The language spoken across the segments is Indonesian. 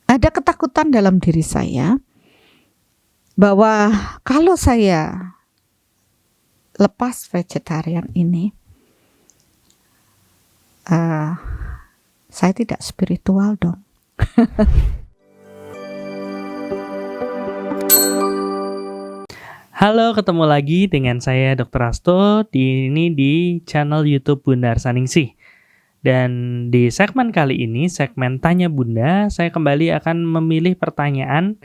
ada ketakutan dalam diri saya bahwa kalau saya lepas vegetarian ini, saya tidak spiritual dong. Halo, ketemu lagi dengan saya Dr. Asto di channel YouTube Bunda Arsaningsih. Dan di segmen kali ini, segmen Tanya Bunda, saya kembali akan memilih pertanyaan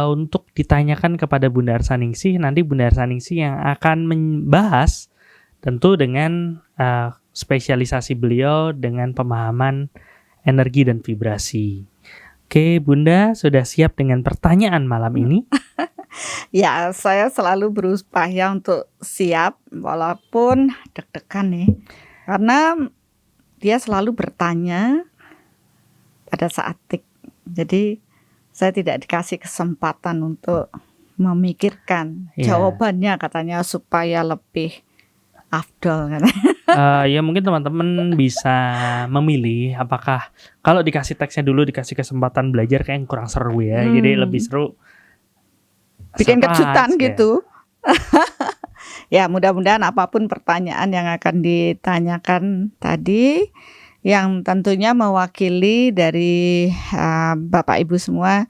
untuk ditanyakan kepada Bunda Arsaningsih. Nanti Bunda Arsaningsih yang akan membahas tentu dengan spesialisasi beliau dengan pemahaman energi dan vibrasi. Oke, Bunda sudah siap dengan pertanyaan malam ini? Ya, saya selalu berupaya untuk siap walaupun deg-degan nih. Karena dia selalu bertanya pada saat tik. Jadi saya tidak dikasih kesempatan untuk memikirkan jawabannya, katanya supaya lebih afdol katanya. Ya mungkin teman-teman bisa memilih apakah kalau dikasih teksnya dulu, dikasih kesempatan belajar kayak kurang seru ya. Jadi lebih seru bikin surprise, kejutan gitu. Ya, mudah-mudahan apapun pertanyaan yang akan ditanyakan tadi, yang tentunya mewakili dari Bapak Ibu semua,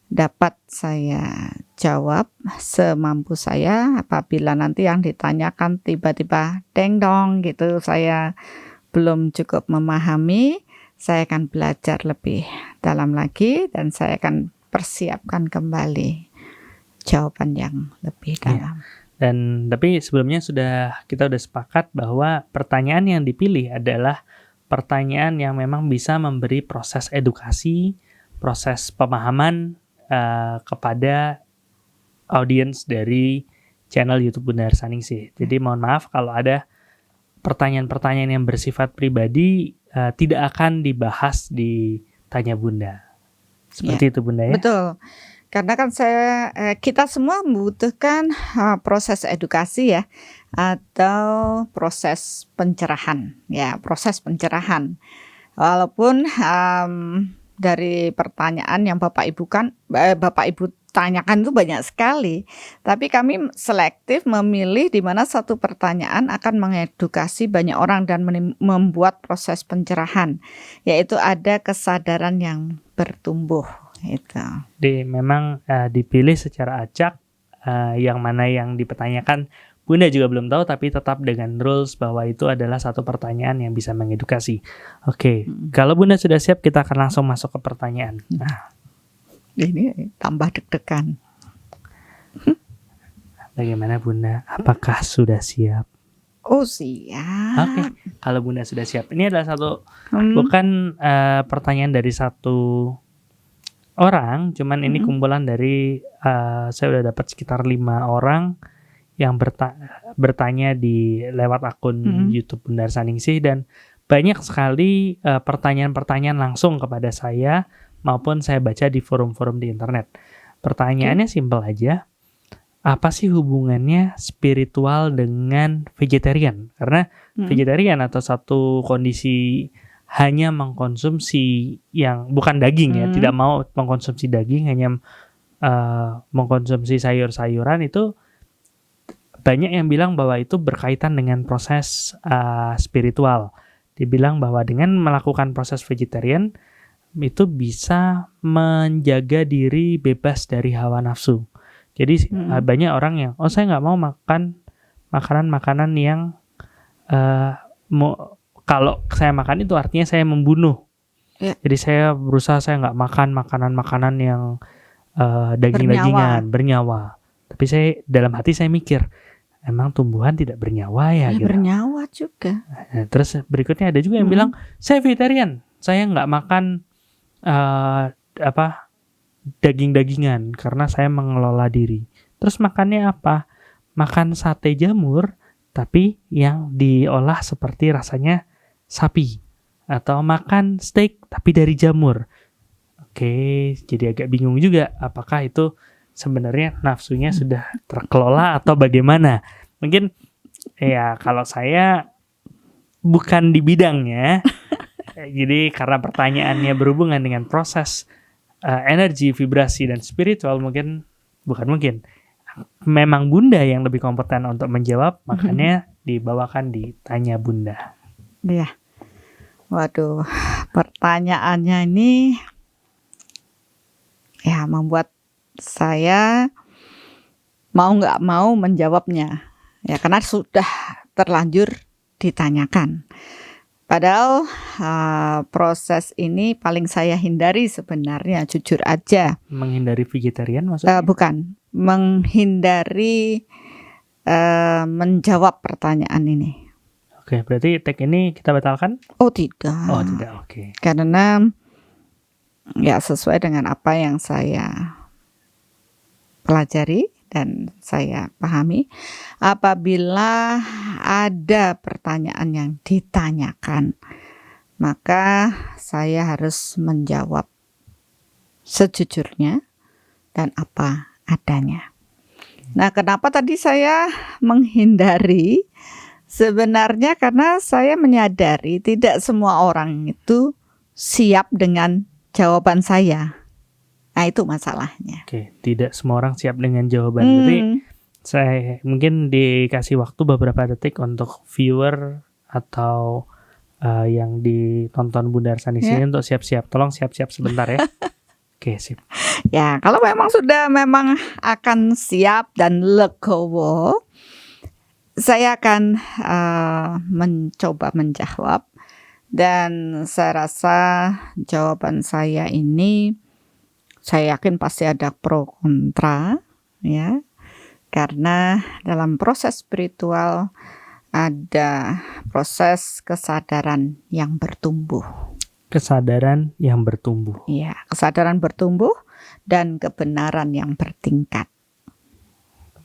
dapat saya jawab semampu saya. Apabila nanti yang ditanyakan tiba-tiba deng dong gitu, saya belum cukup memahami, saya akan belajar lebih dalam lagi dan saya akan persiapkan kembali jawaban yang lebih dalam. Dan tapi sebelumnya kita udah sepakat bahwa pertanyaan yang dipilih adalah pertanyaan yang memang bisa memberi proses edukasi, proses pemahaman kepada audiens dari channel YouTube Bunda Arsaningsih. Jadi mohon maaf kalau ada pertanyaan-pertanyaan yang bersifat pribadi tidak akan dibahas di Tanya Bunda. Seperti itu Bunda ya? Betul. Karena kan kita semua membutuhkan proses edukasi ya, atau proses pencerahan ya, proses pencerahan. Walaupun dari pertanyaan yang Bapak Ibu tanyakan itu banyak sekali, tapi kami selektif memilih di mana satu pertanyaan akan mengedukasi banyak orang dan membuat proses pencerahan, yaitu ada kesadaran yang bertumbuh. Itu. Memang dipilih secara acak, yang mana yang dipertanyakan Bunda juga belum tahu, tapi tetap dengan rules bahwa itu adalah satu pertanyaan yang bisa mengedukasi. Oke, kalau Bunda sudah siap, kita akan langsung masuk ke pertanyaan. Nah, ini tambah deg-degan. Bagaimana Bunda? Apakah sudah siap? Oh siap. Oke, kalau Bunda sudah siap, ini adalah bukan pertanyaan dari satu orang, cuman ini kumpulan dari saya udah dapat sekitar 5 orang yang bertanya di lewat akun YouTube Bunda Arsaningsih, dan banyak sekali pertanyaan-pertanyaan langsung kepada saya maupun saya baca di forum-forum di internet. Pertanyaannya simpel aja. Apa sih hubungannya spiritual dengan vegetarian? Karena vegetarian atau satu kondisi hanya mengkonsumsi yang bukan daging ya, tidak mau mengkonsumsi daging, hanya mengkonsumsi sayur-sayuran, itu banyak yang bilang bahwa itu berkaitan dengan proses spiritual. Dibilang bahwa dengan melakukan proses vegetarian itu bisa menjaga diri bebas dari hawa nafsu. Jadi banyak orang yang saya nggak mau makan makanan-makanan yang kalau saya makan itu artinya saya membunuh. Ya. Jadi saya berusaha saya nggak makan makanan-makanan yang daging-dagingan, bernyawa. Tapi dalam hati saya mikir, emang tumbuhan tidak bernyawa ya? Gitu. Bernyawa juga. Nah, terus berikutnya ada juga yang bilang, saya vegetarian, saya nggak makan daging-dagingan karena saya mengelola diri. Terus makannya apa? Makan sate jamur, tapi yang diolah seperti rasanya sapi, atau makan steak tapi dari jamur. Oke, jadi agak bingung juga apakah itu sebenarnya nafsunya sudah terkelola atau bagaimana. Mungkin ya kalau saya bukan di bidangnya, jadi karena pertanyaannya berhubungan dengan proses energi, vibrasi dan spiritual memang Bunda yang lebih kompeten untuk menjawab, makanya dibawakan di Tanya Bunda. Iya. Waduh, pertanyaannya ini ya membuat saya mau nggak mau menjawabnya. Ya karena sudah terlanjur ditanyakan. Padahal proses ini paling saya hindari sebenarnya, jujur aja. Menghindari vegetarian maksudnya? Bukan, menghindari menjawab pertanyaan ini. Oke, berarti tag ini kita batalkan? Oh tidak. Oh tidak, oke. Karena ya sesuai dengan apa yang saya pelajari dan saya pahami, apabila ada pertanyaan yang ditanyakan, maka saya harus menjawab sejujurnya dan apa adanya. Nah, kenapa tadi saya menghindari? Sebenarnya karena saya menyadari tidak semua orang itu siap dengan jawaban saya. Nah, itu masalahnya. Oke, tidak semua orang siap dengan jawaban. Jadi saya mungkin dikasih waktu beberapa detik untuk viewer atau yang ditonton Bunda Arsani sini untuk siap-siap. Tolong siap-siap sebentar ya. Oke, sip. Ya, kalau memang sudah akan siap dan legowo, saya akan mencoba menjawab, dan saya rasa jawaban saya ini, saya yakin pasti ada pro kontra, ya, karena dalam proses spiritual ada proses kesadaran yang bertumbuh. Kesadaran yang bertumbuh. Ya, kesadaran bertumbuh dan kebenaran yang bertingkat.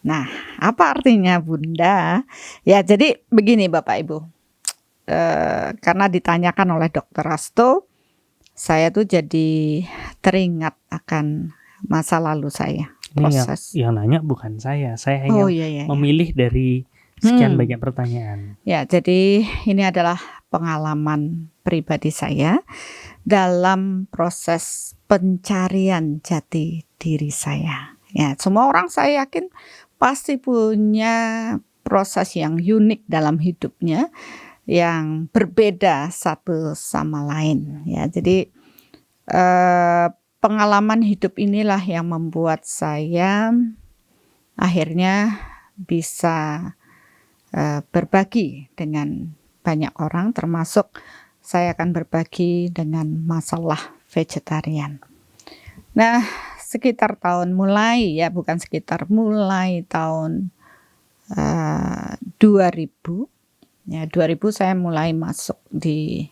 Nah, apa artinya Bunda? Ya, jadi begini Bapak Ibu, karena ditanyakan oleh Dr. Rasto, saya tuh jadi teringat akan masa lalu saya. Proses. Yang nanya bukan saya hanya memilih dari sekian banyak pertanyaan. Ya, jadi ini adalah pengalaman pribadi saya dalam proses pencarian jati diri saya. Ya, semua orang saya yakin pasti punya proses yang unik dalam hidupnya, yang berbeda satu sama lain. Ya, jadi pengalaman hidup inilah yang membuat saya akhirnya bisa berbagi dengan banyak orang, termasuk saya akan berbagi dengan masalah vegetarian. Nah, mulai tahun 2000. Ya, 2000 saya mulai masuk di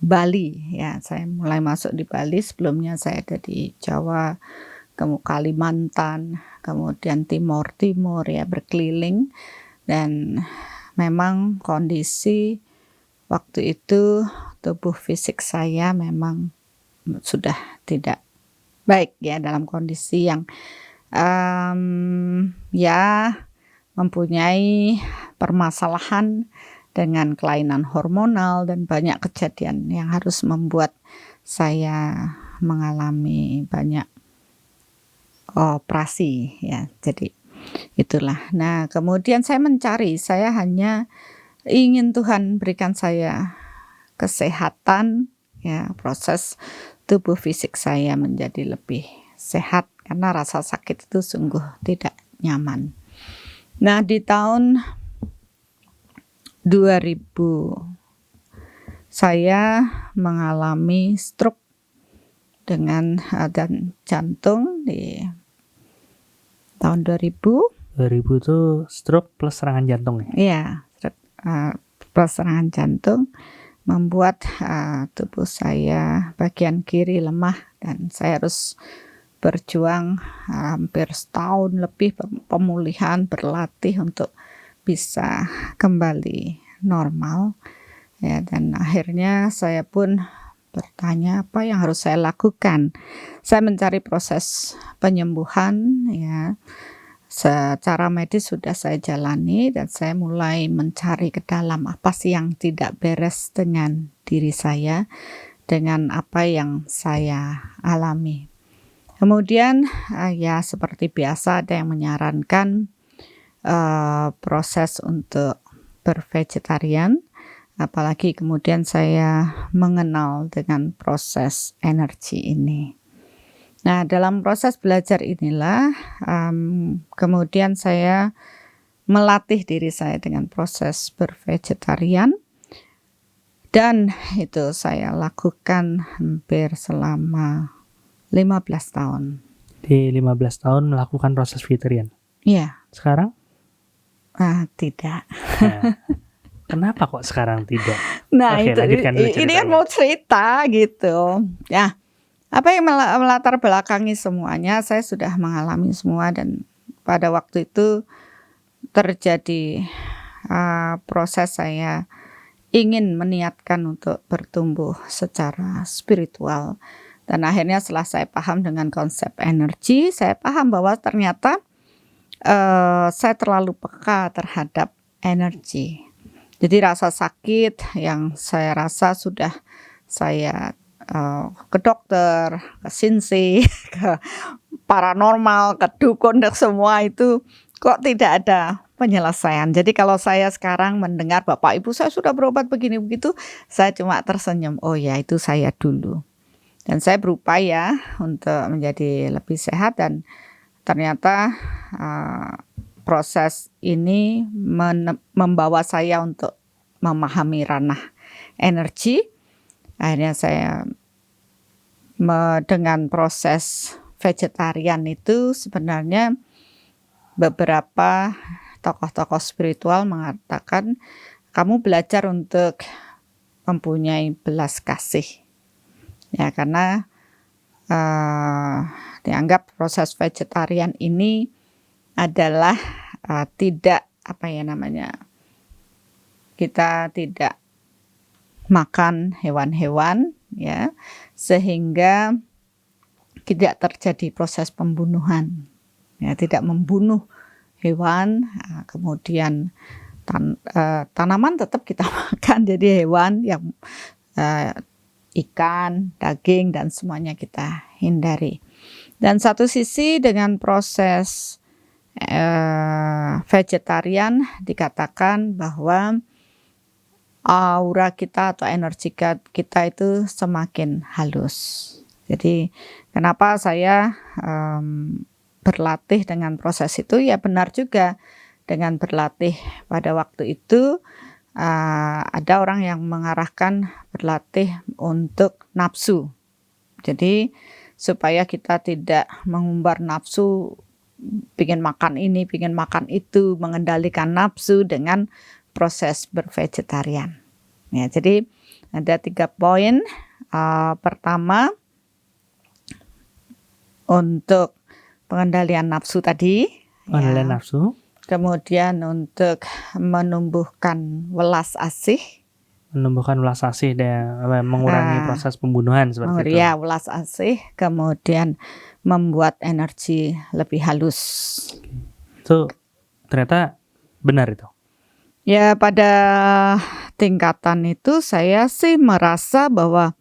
Bali. Ya, saya mulai masuk di Bali. Sebelumnya saya ada di Jawa, kemudian Kalimantan, kemudian Timur ya, berkeliling. Dan memang kondisi waktu itu tubuh fisik saya memang sudah tidak baik ya, dalam kondisi yang ya mempunyai permasalahan dengan kelainan hormonal dan banyak kejadian yang harus membuat saya mengalami banyak operasi ya. Jadi itulah. Nah, kemudian saya hanya ingin Tuhan berikan saya kesehatan ya, proses tubuh fisik saya menjadi lebih sehat karena rasa sakit itu sungguh tidak nyaman. Nah, di tahun 2000 saya mengalami stroke dan jantung di tahun 2000. 2000 itu stroke plus serangan jantung ya? Iya, plus serangan jantung membuat tubuh saya bagian kiri lemah, dan saya harus berjuang hampir setahun lebih pemulihan, berlatih untuk bisa kembali normal ya. Dan akhirnya saya pun bertanya apa yang harus saya lakukan. Saya mencari proses penyembuhan ya, secara medis sudah saya jalani, dan saya mulai mencari ke dalam apa sih yang tidak beres dengan diri saya, dengan apa yang saya alami. Kemudian ya seperti biasa ada yang menyarankan proses untuk bervegetarian, apalagi kemudian saya mengenal dengan proses energi ini. Nah, dalam proses belajar inilah kemudian saya melatih diri saya dengan proses bervegetarian, dan itu saya lakukan hampir selama 15 tahun. Di 15 tahun melakukan proses vegetarian. Iya. Sekarang? Tidak. Nah, kenapa kok sekarang tidak? Nah, Oke, itu lanjutkan dulu ini kan ceritanya. mau cerita gitu. Ya, apa yang melatar belakangi semuanya, saya sudah mengalami semua, dan pada waktu itu terjadi proses saya ingin meniatkan untuk bertumbuh secara spiritual. Dan akhirnya setelah saya paham dengan konsep energi, saya paham bahwa ternyata saya terlalu peka terhadap energi. Jadi rasa sakit yang saya rasa sudah saya ke dokter, ke sinsi, ke paranormal, ke dukun, dan semua itu kok tidak ada penyelesaian. Jadi kalau saya sekarang mendengar Bapak Ibu saya sudah berobat begini begitu, saya cuma tersenyum. Oh ya, itu saya dulu. Dan saya berupaya untuk menjadi lebih sehat, dan ternyata proses ini membawa saya untuk memahami ranah energi. Akhirnya saya dengan proses vegetarian itu sebenarnya beberapa tokoh-tokoh spiritual mengatakan kamu belajar untuk mempunyai belas kasih. Ya, karena dianggap proses vegetarian ini adalah tidak kita tidak makan hewan-hewan, ya, sehingga tidak terjadi proses pembunuhan, ya, tidak membunuh hewan. Kemudian tanaman tetap kita makan, jadi hewan yang ikan, daging, dan semuanya kita hindari. Dan satu sisi dengan proses vegetarian dikatakan bahwa aura kita atau energi kita itu semakin halus. Jadi kenapa saya berlatih dengan proses itu, ya benar juga, dengan berlatih pada waktu itu ada orang yang mengarahkan berlatih untuk nafsu. Jadi supaya kita tidak mengumbar nafsu, pingin makan ini, pingin makan itu, mengendalikan nafsu dengan proses bervegetarian. Ya, jadi ada 3 poin. Pertama, untuk pengendalian nafsu tadi. Pengendalian nafsu. Kemudian untuk menumbuhkan welas asih. Menumbuhkan welas asih dan mengurangi proses pembunuhan seperti itu. Ya, welas asih, kemudian membuat energi lebih halus. Itu ternyata benar itu. Ya, pada tingkatan itu saya sih merasa bahwa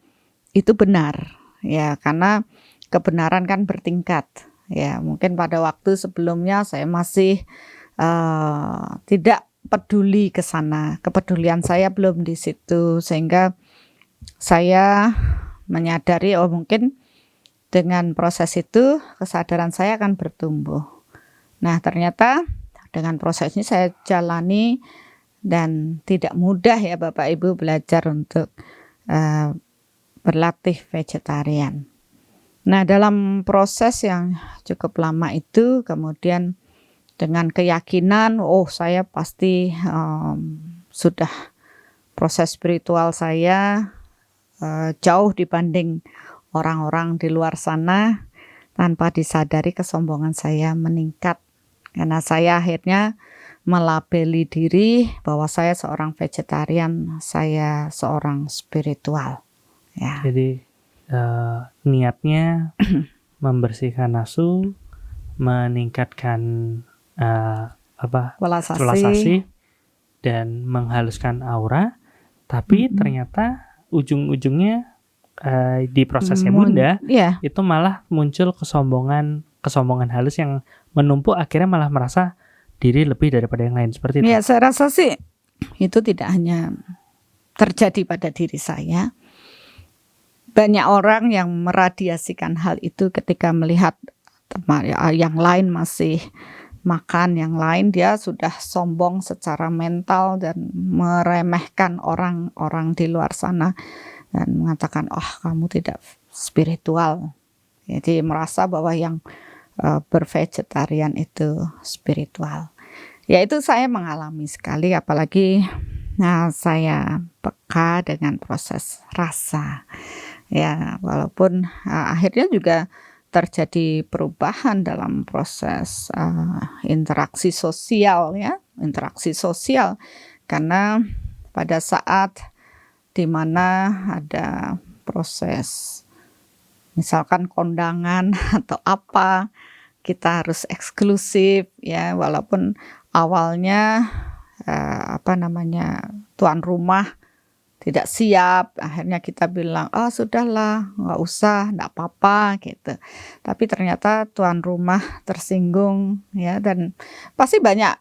itu benar. Ya, karena kebenaran kan bertingkat. Ya, mungkin pada waktu sebelumnya saya masih tidak peduli ke sana. Kepedulian saya belum di situ, sehingga saya menyadari mungkin dengan proses itu kesadaran saya akan bertumbuh. Nah, ternyata dengan proses ini saya jalani, dan tidak mudah ya Bapak Ibu belajar untuk berlatih vegetarian. Nah, dalam proses yang cukup lama itu kemudian dengan keyakinan, saya pasti sudah proses spiritual saya jauh dibanding orang-orang di luar sana. Tanpa disadari kesombongan saya meningkat, karena saya akhirnya melabeli diri bahwa saya seorang vegetarian, saya seorang spiritual. Ya. Jadi niatnya membersihkan nafsu, meningkatkan welas asih, dan menghaluskan aura, tapi ternyata ujung-ujungnya di prosesnya Bunda, Ya, itu malah muncul kesombongan halus yang menumpuk, akhirnya malah merasa diri lebih daripada yang lain, seperti itu. ya saya rasa sih itu tidak hanya terjadi pada diri saya. Banyak orang yang meradiasikan hal itu ketika melihat yang lain masih makan, yang lain dia sudah sombong secara mental dan meremehkan orang-orang di luar sana dan mengatakan, oh kamu tidak spiritual. Jadi merasa bahwa yang bervegetarian itu spiritual. Ya itu saya mengalami sekali, apalagi saya peka dengan proses rasa. Ya walaupun akhirnya juga terjadi perubahan dalam proses interaksi sosial, ya interaksi sosial, karena pada saat dimana ada proses misalkan kondangan atau apa, kita harus eksklusif, ya walaupun awalnya tuan rumah tidak siap, akhirnya kita bilang, oh sudahlah, nggak usah, nggak apa-apa gitu. Tapi ternyata tuan rumah tersinggung, ya, dan pasti banyak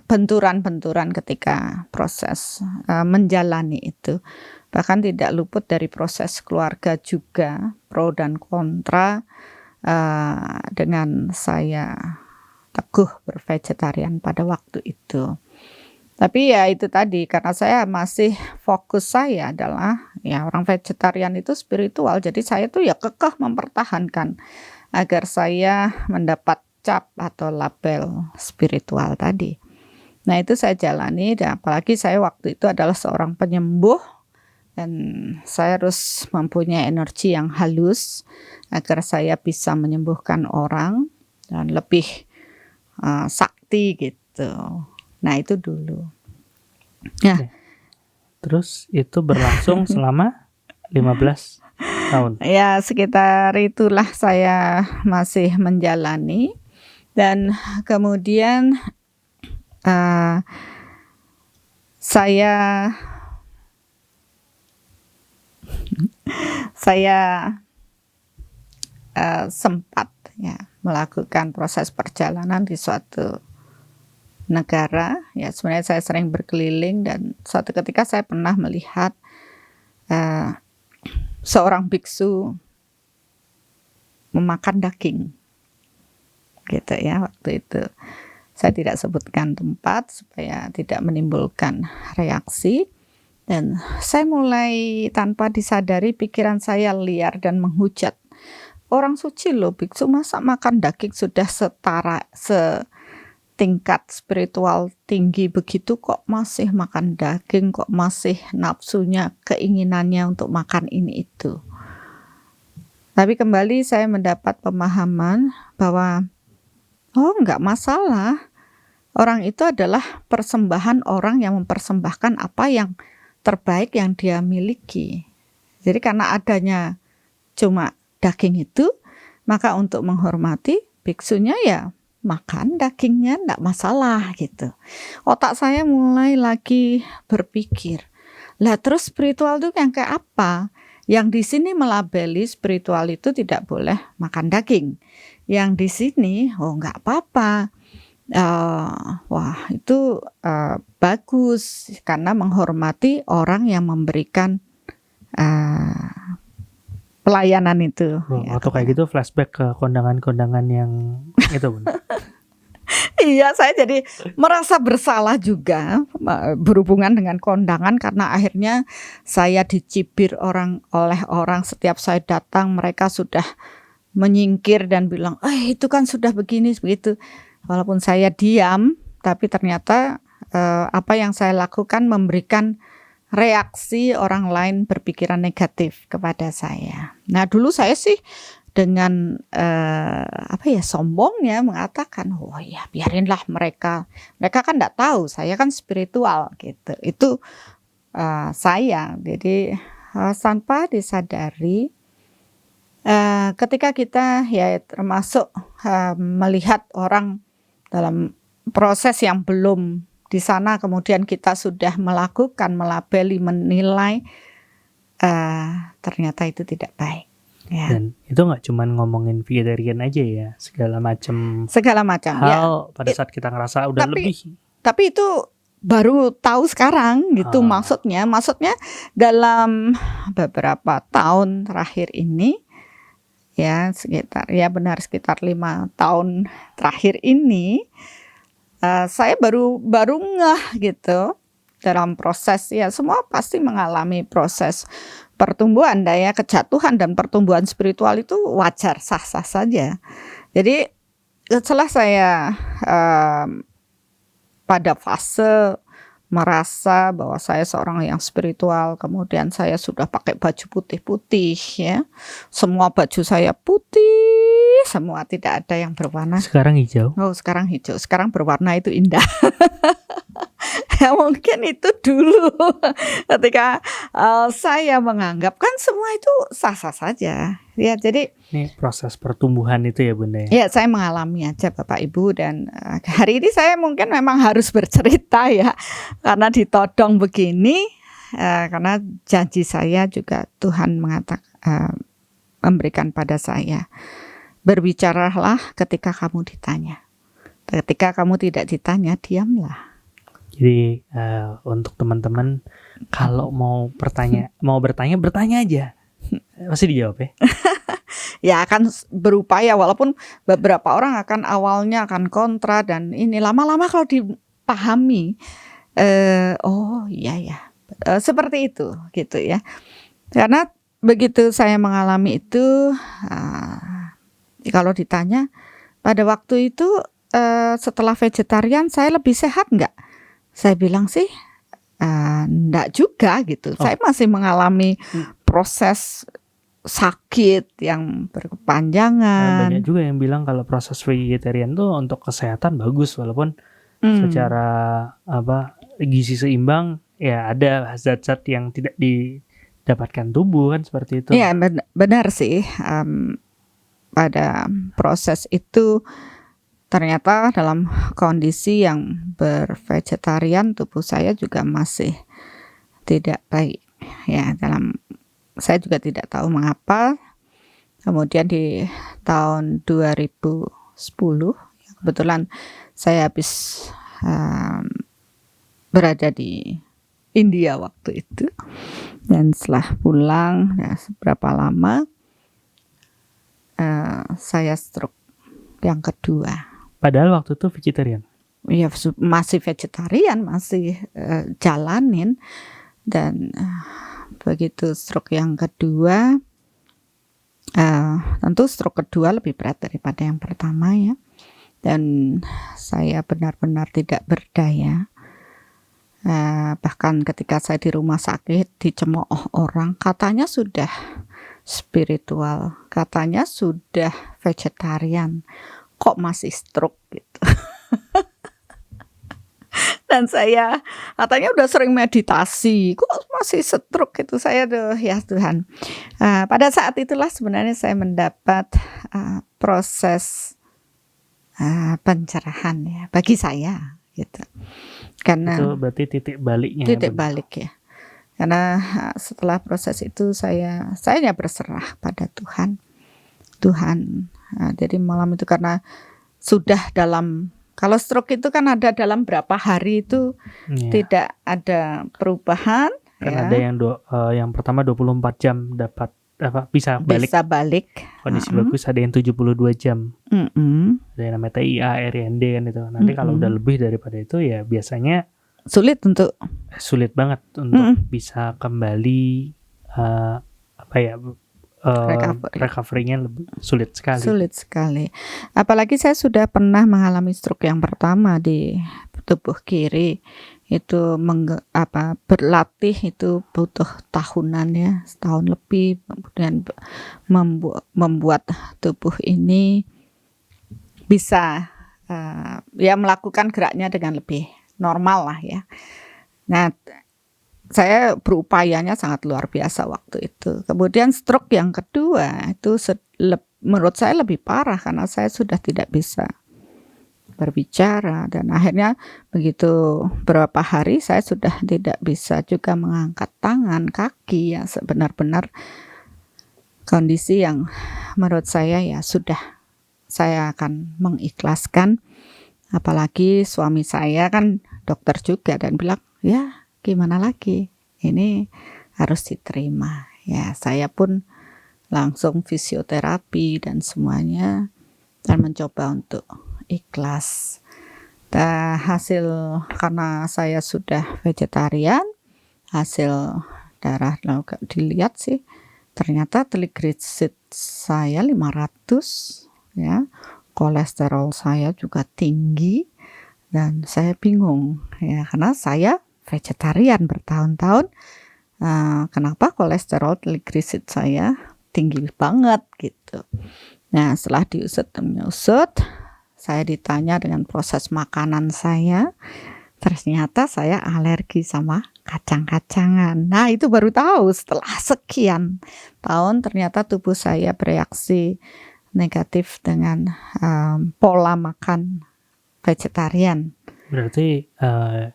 benturan-benturan ketika proses menjalani itu. Bahkan tidak luput dari proses keluarga juga, pro dan kontra dengan saya teguh bervegetarian pada waktu itu. Tapi ya itu tadi, karena saya masih fokus saya adalah ya orang vegetarian itu spiritual, jadi saya tuh ya kekeh mempertahankan agar saya mendapat cap atau label spiritual tadi. Nah itu saya jalani, dan apalagi saya waktu itu adalah seorang penyembuh dan saya harus mempunyai energi yang halus agar saya bisa menyembuhkan orang dan lebih sakti gitu. Nah itu dulu. Ya. Terus itu berlangsung selama 15 tahun. Ya sekitar itulah saya masih menjalani. Dan kemudian saya sempat ya melakukan proses perjalanan di suatu negara. Ya sebenarnya saya sering berkeliling, dan suatu ketika saya pernah melihat seorang biksu memakan daging, gitu ya. Waktu itu saya tidak sebutkan tempat supaya tidak menimbulkan reaksi, dan saya mulai tanpa disadari pikiran saya liar dan menghujat. Orang suci loh biksu, masa makan daging sudah setara setingkat spiritual tinggi begitu kok masih makan daging, kok masih nafsunya, keinginannya untuk makan ini itu. Tapi kembali saya mendapat pemahaman bahwa oh enggak masalah, orang itu adalah persembahan orang yang mempersembahkan apa yang terbaik yang dia miliki. Jadi karena adanya cuma daging itu, maka untuk menghormati biksunya ya makan dagingnya, enggak masalah gitu. Otak saya mulai lagi berpikir, lah terus spiritual itu yang kayak apa? Yang di sini melabeli spiritual itu tidak boleh makan daging. Yang di sini oh enggak apa-apa. Wah itu bagus karena menghormati orang yang memberikan pelayanan itu. Waktu kayak gitu flashback ke kondangan-kondangan yang itu, Bun. Iya, saya jadi merasa bersalah juga berhubungan dengan kondangan, karena akhirnya saya dicibir oleh orang setiap saya datang. Mereka sudah menyingkir dan bilang, itu kan sudah begini begitu. Walaupun saya diam, tapi ternyata apa yang saya lakukan memberikan reaksi orang lain berpikiran negatif kepada saya. Nah dulu saya sih dengan sombongnya mengatakan, oh ya biarinlah mereka kan enggak tahu saya kan spiritual gitu. Itu saya. Jadi tanpa disadari ketika kita ya termasuk melihat orang dalam proses yang belum di sana, kemudian kita sudah melakukan, melabeli, menilai, ternyata itu tidak baik. Ya. Dan itu nggak cuma ngomongin vegetarian aja ya, segala macam Ya. hal pada saat kita ngerasa udah lebih. Tapi itu baru tahu sekarang gitu maksudnya dalam beberapa tahun terakhir ini ya sekitar 5 tahun terakhir ini saya baru ngeh gitu dalam proses ya, semua pasti mengalami proses pertumbuhan, daya kejatuhan dan pertumbuhan spiritual itu wajar, sah-sah saja. Jadi setelah saya pada fase merasa bahwa saya seorang yang spiritual, kemudian saya sudah pakai baju putih-putih ya, semua baju saya putih semua, tidak ada yang berwarna. Sekarang hijau. Sekarang hijau, sekarang berwarna itu indah. Ya mungkin itu dulu ketika saya menganggap kan semua itu sah-sah saja ya. Jadi ini proses pertumbuhan itu ya Bunda ya. Ya saya mengalami aja Bapak Ibu, dan hari ini saya mungkin memang harus bercerita ya karena ditodong begini, karena janji saya juga Tuhan memberikan pada saya, berbicaralah ketika kamu ditanya, ketika kamu tidak ditanya diamlah. Jadi untuk teman-teman kalau mau bertanya aja, pasti dijawab ya. Ya akan berupaya, walaupun beberapa orang akan awalnya akan kontra, dan ini lama-lama kalau dipahami, oh iya ya, seperti itu gitu ya. Karena begitu saya mengalami itu, kalau ditanya pada waktu itu setelah vegetarian saya lebih sehat nggak? Saya bilang sih enggak juga gitu. Saya masih mengalami proses sakit yang berkepanjangan. Banyak juga yang bilang kalau proses vegetarian tuh untuk kesehatan bagus, walaupun secara gizi seimbang ya ada zat-zat yang tidak didapatkan tubuh kan, seperti itu. Iya benar sih. Pada proses itu ternyata dalam kondisi yang bervegetarian tubuh saya juga masih tidak baik ya. Saya juga tidak tahu mengapa. Kemudian di tahun 2010 kebetulan saya habis berada di India waktu itu, dan setelah pulang berapa lama saya stroke yang kedua. Padahal waktu itu vegetarian. Ya masih vegetarian, masih jalanin, dan begitu stroke yang kedua, tentu stroke kedua lebih berat daripada yang pertama ya, dan saya benar-benar tidak berdaya. Bahkan ketika saya di rumah sakit dicemooh orang, katanya sudah spiritual, katanya sudah vegetarian, kok masih stroke gitu. Dan saya katanya udah sering meditasi, kok masih stroke gitu. Saya ya Tuhan. Pada saat itulah sebenarnya saya mendapat proses pencerahan ya bagi saya gitu. Karena itu berarti titik baliknya. Titik balik ya. Karena setelah proses itu saya berserah pada Tuhan. Jadi malam itu karena sudah kalau stroke itu kan ada dalam berapa hari itu tidak ada perubahan. Kan ada yang pertama 24 jam dapat bisa balik. Kondisi bagus, ada yang 72 jam. Ada yang namanya TIA, RND kan itu. Nanti kalau udah lebih daripada itu ya biasanya sulit banget untuk bisa kembali recovery-nya lebih sulit sekali. Apalagi saya sudah pernah mengalami stroke yang pertama di tubuh kiri. Itu berlatih itu butuh tahunan ya, setahun lebih, kemudian membuat tubuh ini bisa melakukan geraknya dengan lebih normal lah ya. Nah, saya berupayanya sangat luar biasa waktu itu. Kemudian stroke yang kedua itu menurut saya lebih parah karena saya sudah tidak bisa berbicara, dan akhirnya begitu beberapa hari saya sudah tidak bisa juga mengangkat tangan, kaki, ya sebenar-benar kondisi yang menurut saya ya sudah, saya akan mengikhlaskan. Apalagi suami saya kan dokter juga dan bilang, ya gimana lagi, ini harus diterima. Ya saya pun langsung fisioterapi dan semuanya, dan mencoba untuk ikhlas. Hasil, karena saya sudah vegetarian, hasil darah dilihat sih ternyata triglycerid saya 500, ya, kolesterol saya juga tinggi, dan saya bingung ya karena saya vegetarian bertahun-tahun, kenapa kolesterol triglycerid saya tinggi banget gitu. Nah setelah diusut, saya ditanya dengan proses makanan saya, ternyata saya alergi sama kacang-kacangan. Nah itu baru tahu setelah sekian tahun ternyata tubuh saya bereaksi negatif dengan pola makan vegetarian. Berarti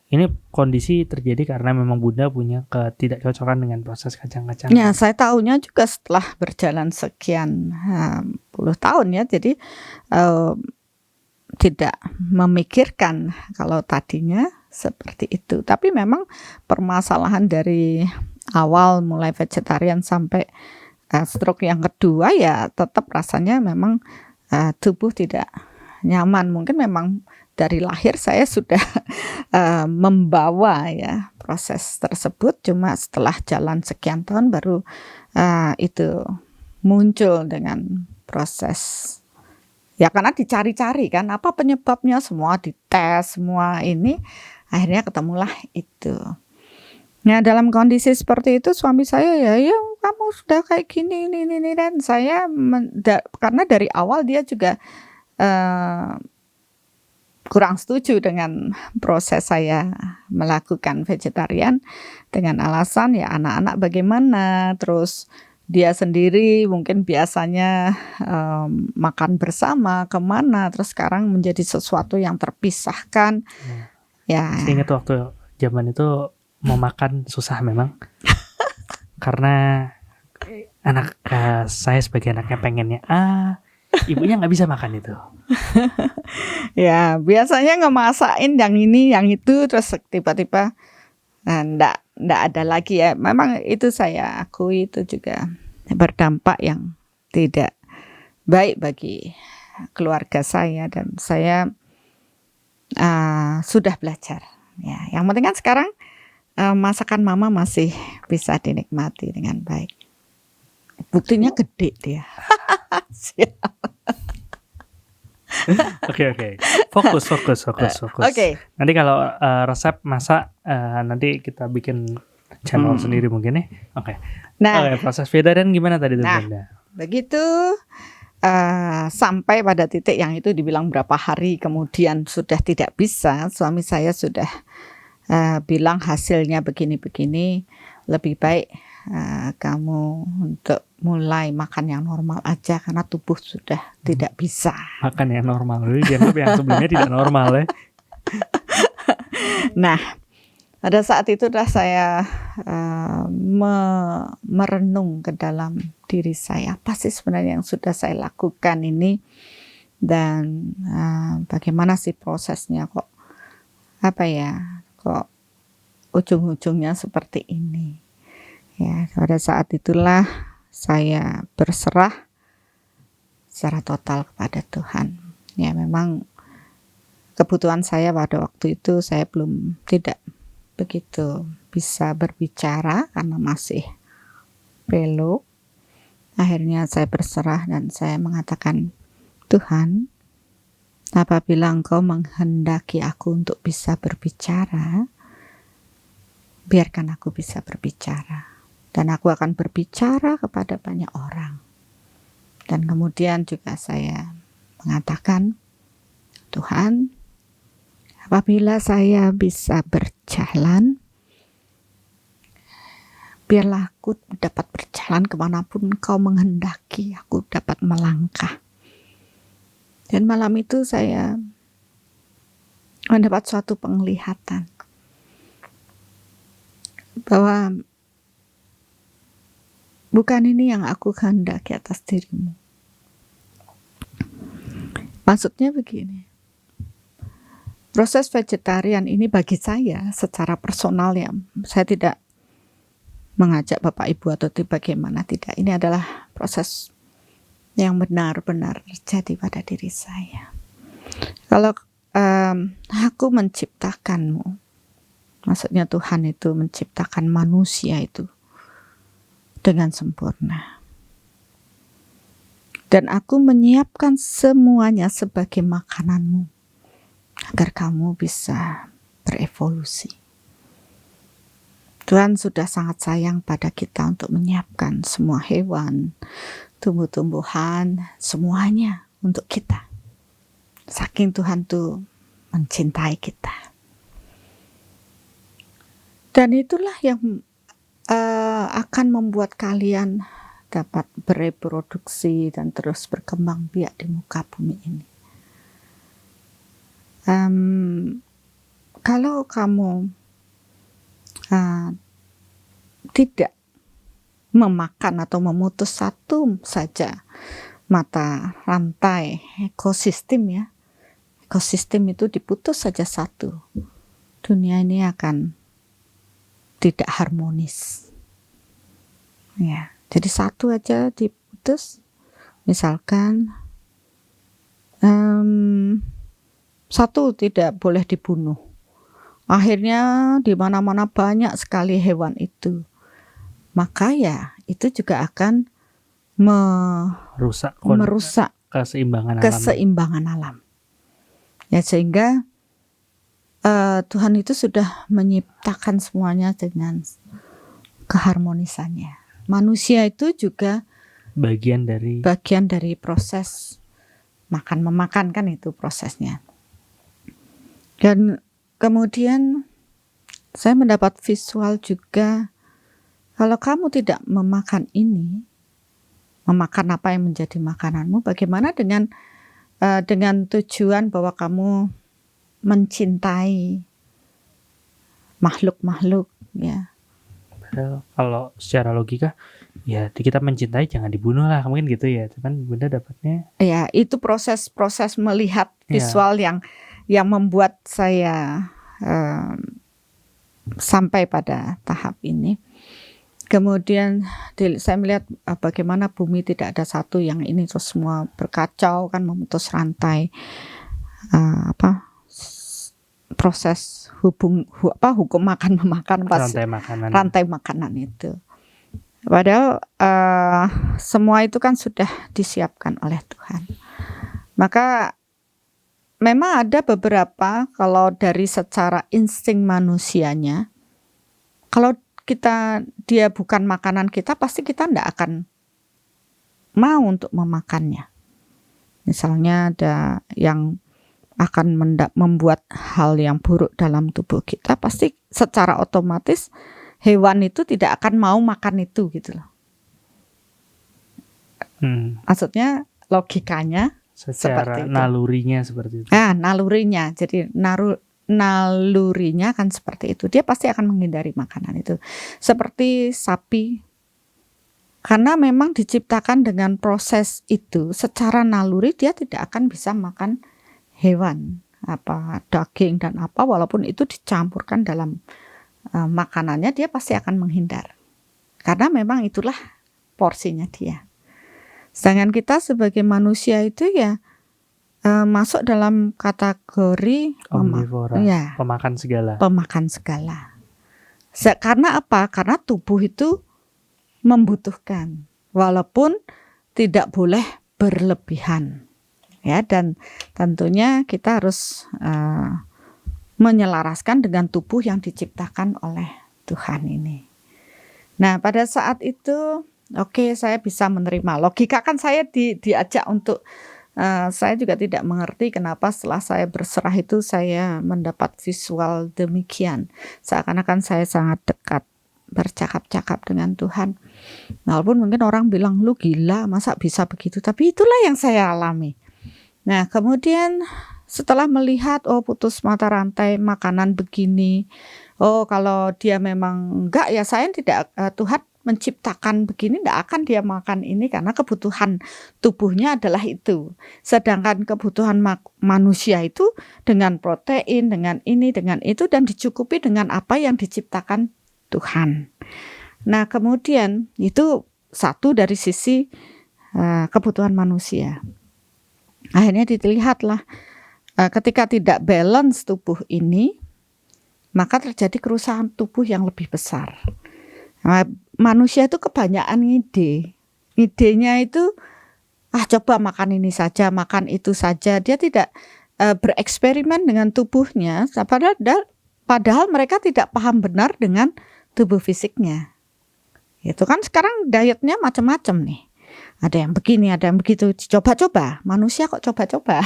ini kondisi terjadi karena memang Bunda punya ketidakcocokan dengan proses kacang-kacangan. Ya, saya tahunya juga setelah berjalan sekian puluh tahun ya. Jadi tidak memikirkan kalau tadinya seperti itu. Tapi memang permasalahan dari awal mulai vegetarian sampai stroke yang kedua ya tetap rasanya memang tubuh tidak nyaman. Mungkin memang dari lahir saya sudah membawa ya proses tersebut, cuma setelah jalan sekian tahun baru itu muncul dengan proses ya, karena dicari-cari kan apa penyebabnya, semua dites, semua ini akhirnya ketemulah itu. Nah dalam kondisi seperti itu suami saya ya kamu sudah kayak gini ini, dan saya karena dari awal dia juga kurang setuju dengan proses saya melakukan vegetarian dengan alasan ya anak-anak bagaimana, terus dia sendiri mungkin biasanya makan bersama kemana, terus sekarang menjadi sesuatu yang terpisahkan. Ya. Saya ingat waktu zaman itu mau makan susah memang karena saya sebagai anaknya pengennya ibunya nggak bisa makan itu. Ya biasanya ngemasain yang ini yang itu, terus tiba-tiba ndak ada lagi ya. Memang itu saya akui itu juga berdampak yang tidak baik bagi keluarga saya, dan saya sudah belajar ya. Yang penting kan sekarang masakan mama masih bisa dinikmati dengan baik. Buktinya gede dia. Oke. Fokus. Oke. Nanti kalau resep masak nanti kita bikin channel sendiri mungkin ya. Oke. Nah, proses vegetarian gimana tadi tuh Bunda? Begitu sampai pada titik yang itu dibilang berapa hari kemudian sudah tidak bisa, suami saya sudah bilang hasilnya begini-begini, lebih baik kamu untuk mulai makan yang normal aja karena tubuh sudah tidak bisa. Makan yang normal, dianggap yang sebelumnya tidak normal ya. Nah, pada saat itu saya merenung ke dalam diri saya, apa sih sebenarnya yang sudah saya lakukan ini, dan bagaimana sih prosesnya kok ujung-ujungnya seperti ini. Ya, pada saat itulah saya berserah secara total kepada Tuhan. Ya, memang kebutuhan saya pada waktu itu saya tidak begitu bisa berbicara karena masih belok. Akhirnya saya berserah dan saya mengatakan, Tuhan, apabila Engkau menghendaki aku untuk bisa berbicara, biarkan aku bisa berbicara. Dan aku akan berbicara kepada banyak orang. Dan kemudian juga saya mengatakan, Tuhan, apabila saya bisa berjalan, biarlah aku dapat berjalan kemanapun Engkau menghendaki aku dapat melangkah. Dan malam itu saya mendapat suatu penglihatan bahwa bukan ini yang aku kehendaki atas dirimu. Maksudnya begini, proses vegetarian ini bagi saya secara personal ya, saya tidak mengajak Bapak Ibu atau bagaimana, tidak. Ini adalah proses yang benar-benar terjadi pada diri saya. Kalau aku menciptakanmu, maksudnya Tuhan itu menciptakan manusia itu dengan sempurna. Dan aku menyiapkan semuanya sebagai makananmu agar kamu bisa berevolusi. Tuhan sudah sangat sayang pada kita untuk menyiapkan semua hewan, tumbuh-tumbuhan, semuanya untuk kita. Saking Tuhan tuh mencintai kita. Dan itulah yang akan membuat kalian dapat bereproduksi dan terus berkembang biak di muka bumi ini. Kalau kamu tidak memakan atau memutus satu saja mata rantai ekosistem ya, ekosistem itu diputus saja satu, dunia ini akan tidak harmonis. Ya, jadi satu aja diputus, misalkan satu tidak boleh dibunuh. Akhirnya di mana-mana banyak sekali hewan itu. Maka ya itu juga akan merusak keseimbangan alam. Ya, sehingga Tuhan itu sudah menciptakan semuanya dengan keharmonisannya. Manusia itu juga bagian dari proses makan-memakan, kan itu prosesnya. Dan kemudian saya mendapat visual juga, kalau kamu tidak memakan ini, memakan apa yang menjadi makananmu, bagaimana dengan tujuan bahwa kamu mencintai makhluk-makhluk ya. Padahal kalau secara logika ya kita mencintai jangan dibunuh lah, mungkin gitu ya. Cuman Bunda dapatnya ya itu proses melihat visual yang membuat saya sampai pada tahap ini. Kemudian saya melihat bagaimana bumi tidak ada satu yang ini, terus semua berkacau kan, memutus rantai proses hukum makan memakan, rantai makanan itu. Padahal semua itu kan sudah disiapkan oleh Tuhan. Maka memang ada beberapa, kalau dari secara insting manusianya, kalau dia bukan makanan kita, pasti kita tidak akan mau untuk memakannya. Misalnya ada yang akan membuat hal yang buruk dalam tubuh kita, pasti secara otomatis hewan itu tidak akan mau makan itu gitu loh. Maksudnya logikanya secara nalurinya seperti itu. Nalurinya. Jadi nalurinya kan seperti itu. Dia pasti akan menghindari makanan itu. Seperti sapi, karena memang diciptakan dengan proses itu, secara naluri dia tidak akan bisa makan hewan, daging dan walaupun itu dicampurkan dalam makanannya, dia pasti akan menghindar. Karena memang itulah porsinya dia. Sedangkan kita sebagai manusia itu ya masuk dalam kategori omnivora, pemakan segala. Karena apa? Karena tubuh itu membutuhkan, walaupun tidak boleh berlebihan. Ya, dan tentunya kita harus menyelaraskan dengan tubuh yang diciptakan oleh Tuhan ini. Nah, pada saat itu saya bisa menerima. Logika kan saya diajak untuk saya juga tidak mengerti kenapa setelah saya berserah itu saya mendapat visual demikian. Seakan-akan saya sangat dekat bercakap-cakap dengan Tuhan. Walaupun mungkin orang bilang lu gila, masa bisa begitu, tapi itulah yang saya alami. Nah, kemudian setelah melihat putus mata rantai makanan begini, kalau dia memang enggak ya saya tidak, Tuhan menciptakan begini enggak akan dia makan ini karena kebutuhan tubuhnya adalah itu. Sedangkan kebutuhan manusia itu dengan protein, dengan ini, dengan itu dan dicukupi dengan apa yang diciptakan Tuhan. Nah, kemudian itu satu dari sisi kebutuhan manusia. Akhirnya dilihatlah ketika tidak balance tubuh ini, maka terjadi kerusakan tubuh yang lebih besar. Nah, manusia itu kebanyakan idenya itu coba makan ini saja, makan itu saja. Dia tidak bereksperimen dengan tubuhnya, padahal mereka tidak paham benar dengan tubuh fisiknya. Itu kan sekarang dietnya macam-macam nih. Ada yang begini, ada yang begitu. Coba-coba. Manusia kok coba-coba.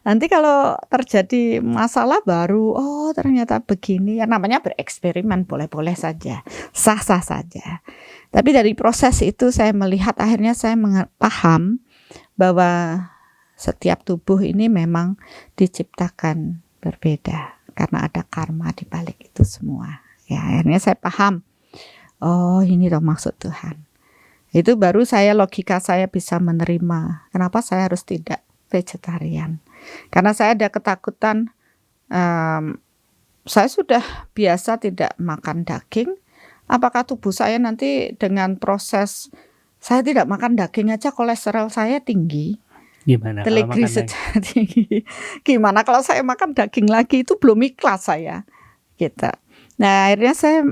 Nanti kalau terjadi masalah baru, ternyata begini. Ya namanya bereksperimen, boleh-boleh saja. Sah-sah saja. Tapi dari proses itu saya melihat akhirnya saya paham bahwa setiap tubuh ini memang diciptakan berbeda. Karena ada karma di balik itu semua. Ya akhirnya saya paham. Ini loh maksud Tuhan. Itu baru logika saya bisa menerima. Kenapa saya harus tidak vegetarian? Karena saya ada ketakutan. Saya sudah biasa tidak makan daging. Apakah tubuh saya nanti dengan proses saya tidak makan daging aja kolesterol saya tinggi? Gimana kalau makan daging? Tinggi. Gimana kalau saya makan daging lagi? Itu belum ikhlas saya. Gitu. Nah akhirnya saya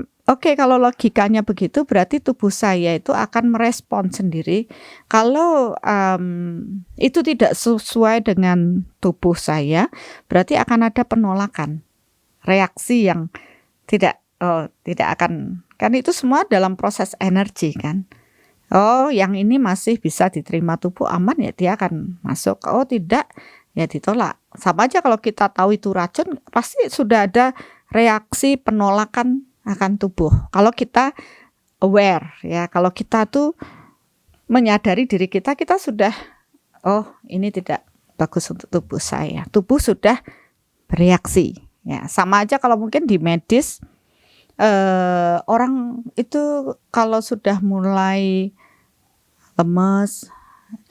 kalau logikanya begitu berarti tubuh saya itu akan merespon sendiri. Kalau itu tidak sesuai dengan tubuh saya, berarti akan ada penolakan, reaksi yang tidak akan, kan itu semua dalam proses energi kan. Yang ini masih bisa diterima tubuh aman ya dia akan masuk. Tidak ya ditolak. Sama aja kalau kita tahu itu racun, pasti sudah ada reaksi penolakan akan tubuh. Kalau kita aware ya, kalau kita tuh menyadari diri kita sudah ini tidak bagus untuk tubuh saya. Tubuh sudah bereaksi. Ya, sama aja kalau mungkin di medis orang itu kalau sudah mulai lemes,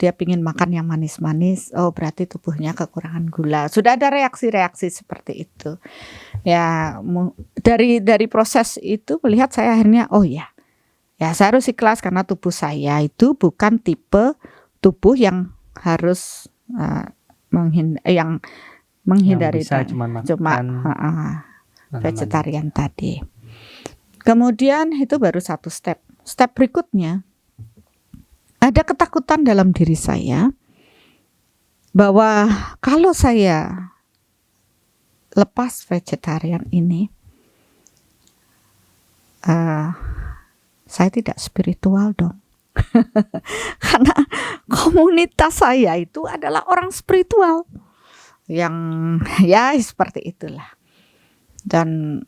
dia pingin makan yang manis-manis, berarti tubuhnya kekurangan gula. Sudah ada reaksi-reaksi seperti itu. Ya dari proses itu melihat saya akhirnya ya saya harus ikhlas karena tubuh saya itu bukan tipe tubuh yang harus menghindari cuma vegetarian tadi. Kemudian itu baru satu step. Step berikutnya ada ketakutan dalam diri saya bahwa kalau saya lepas vegetarian ini, saya tidak spiritual dong. Karena komunitas saya itu adalah orang spiritual yang ya seperti itulah. Dan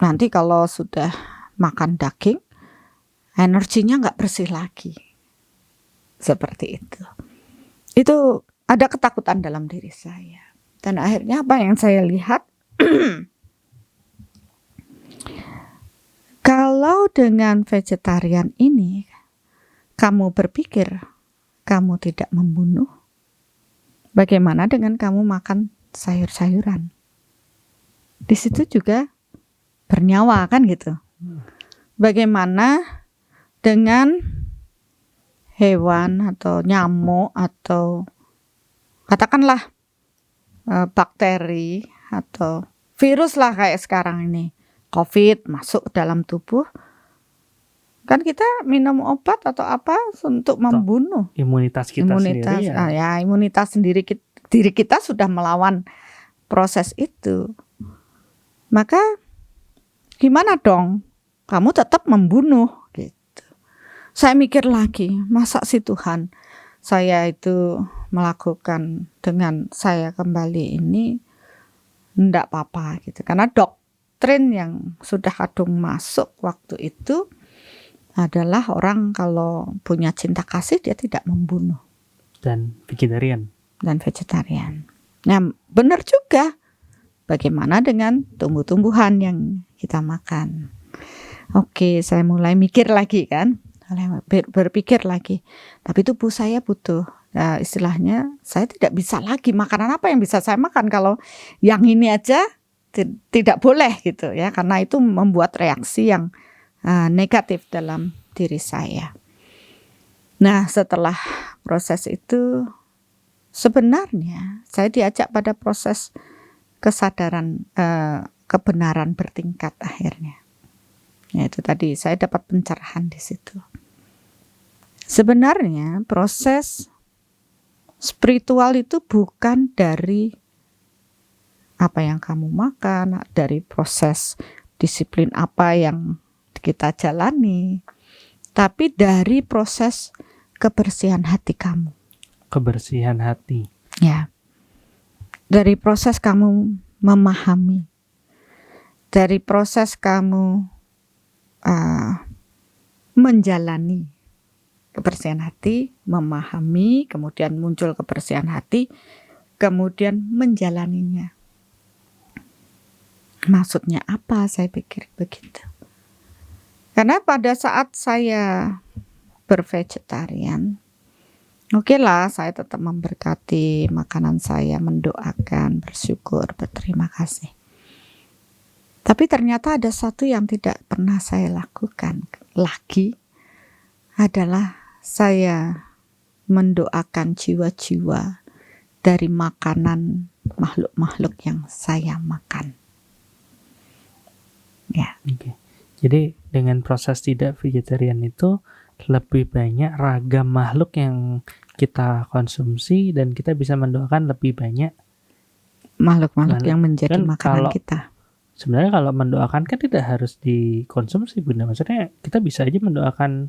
nanti kalau sudah makan daging, energinya nggak bersih lagi. Seperti itu. Itu ada ketakutan dalam diri saya. Dan akhirnya apa yang saya lihat, kalau dengan vegetarian ini kamu berpikir kamu tidak membunuh, bagaimana dengan kamu makan sayur-sayuran? Di situ juga bernyawa kan gitu. Bagaimana dengan hewan atau nyamuk atau katakanlah bakteri atau virus lah kayak sekarang ini COVID masuk dalam tubuh, kan kita minum obat atau apa untuk membunuh imunitas kita sendiri ya. Imunitas sendiri diri kita sudah melawan proses itu, maka gimana dong kamu tetap membunuh gitu. Saya mikir lagi, masa sih Tuhan saya itu melakukan dengan saya kembali ini enggak apa-apa gitu. Karena doktrin yang sudah kadung masuk waktu itu adalah orang kalau punya cinta kasih dia tidak membunuh. Dan vegetarian. Nah, benar juga. Bagaimana dengan tumbuh-tumbuhan yang kita makan? Oke, saya mulai mikir lagi kan, berpikir lagi. Tapi tubuh saya butuh. Nah, istilahnya saya tidak bisa lagi, makanan apa yang bisa saya makan kalau yang ini aja tidak boleh gitu ya, karena itu membuat reaksi yang negatif dalam diri saya. Nah, setelah proses itu sebenarnya saya diajak pada proses kesadaran kebenaran bertingkat akhirnya. Ya, itu tadi saya dapat pencerahan di situ. Sebenarnya proses spiritual itu bukan dari apa yang kamu makan, dari proses disiplin apa yang kita jalani, tapi dari proses kebersihan hati kamu. Kebersihan hati. Ya. Dari proses kamu memahami. Dari proses kamu menjalani kebersihan hati, memahami, kemudian muncul kebersihan hati, kemudian menjalaninya. Maksudnya apa? Saya pikir begitu. Karena pada saat saya bervegetarian, oke lah, saya tetap memberkati makanan saya, mendoakan, bersyukur, berterima kasih. Tapi ternyata ada satu yang tidak pernah saya lakukan lagi, adalah saya mendoakan jiwa-jiwa dari makanan makhluk-makhluk yang saya makan. Ya. Oke. Jadi dengan proses tidak vegetarian itu lebih banyak ragam makhluk yang kita konsumsi dan kita bisa mendoakan lebih banyak makhluk-makhluk yang menjadi makanan kita. Sebenarnya kalau mendoakan kan tidak harus dikonsumsi, Bunda. Maksudnya kita bisa aja mendoakan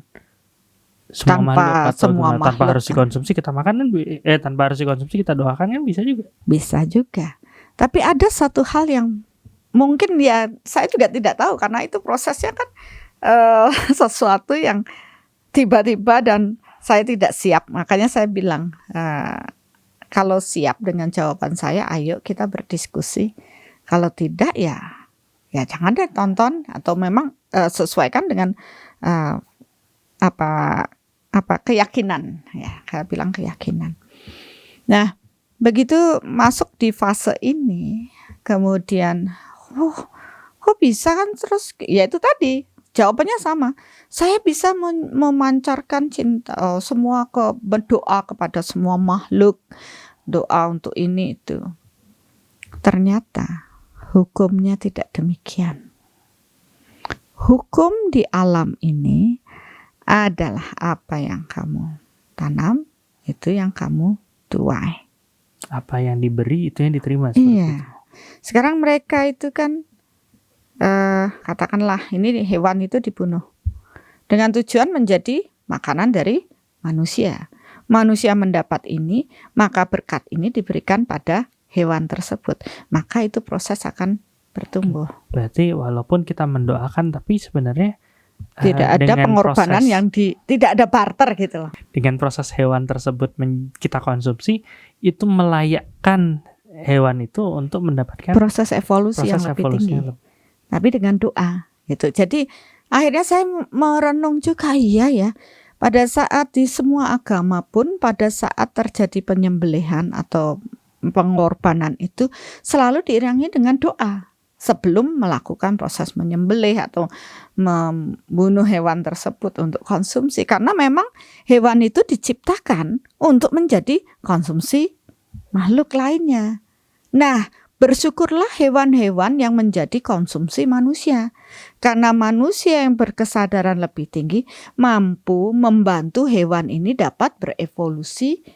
semua makhluk atau tanpa harus dikonsumsi kita makan kan, tanpa harus dikonsumsi kita doakan kan bisa juga. Bisa juga. Tapi ada satu hal yang mungkin ya saya juga tidak tahu, karena itu prosesnya kan sesuatu yang tiba-tiba dan saya tidak siap. Makanya saya bilang kalau siap dengan jawaban saya, ayo kita berdiskusi. Kalau tidak ya jangan deh tonton, atau memang sesuaikan dengan apa keyakinan ya. Saya bilang keyakinan. Nah, begitu masuk di fase ini, kemudian kok bisa kan, terus ya itu tadi jawabannya sama. Saya bisa memancarkan cinta, semua berdoa kepada semua makhluk, doa untuk ini itu. Ternyata hukumnya tidak demikian. Hukum di alam ini adalah apa yang kamu tanam, itu yang kamu tuai. Apa yang diberi itu yang diterima. Iya. Sekarang mereka itu kan katakanlah ini hewan itu dibunuh dengan tujuan menjadi makanan dari manusia. Manusia mendapat ini, maka berkat ini diberikan pada hewan tersebut. Maka itu proses akan bertumbuh. Berarti walaupun kita mendoakan, tapi sebenarnya tidak ada pengorbanan yang tidak ada barter gitu loh. Dengan proses hewan tersebut kita konsumsi, itu melayakkan hewan itu untuk mendapatkan proses evolusi yang lebih tinggi. Tapi dengan doa gitu. Jadi akhirnya saya merenung juga, iya ya. Pada saat di semua agama pun, pada saat terjadi penyembelihan atau pengorbanan itu selalu diiringi dengan doa sebelum melakukan proses menyembelih atau membunuh hewan tersebut untuk konsumsi. Karena memang hewan itu diciptakan untuk menjadi konsumsi makhluk lainnya. Nah, bersyukurlah hewan-hewan yang menjadi konsumsi manusia. Karena manusia yang berkesadaran lebih tinggi mampu membantu hewan ini dapat berevolusi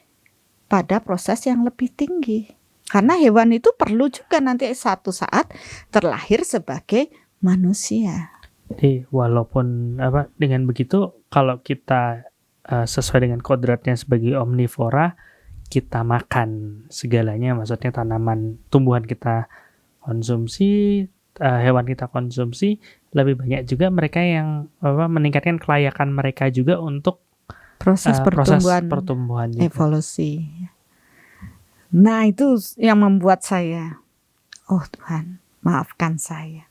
pada proses yang lebih tinggi. Karena hewan itu perlu juga nanti satu saat terlahir sebagai manusia. Jadi walaupun dengan begitu, kalau kita sesuai dengan kodratnya sebagai omnivora, kita makan segalanya, maksudnya tanaman, tumbuhan kita konsumsi, hewan kita konsumsi, lebih banyak juga mereka yang meningkatkan kelayakan mereka juga untuk proses pertumbuhan juga. Evolusi. Nah, itu yang membuat saya, oh Tuhan, maafkan saya.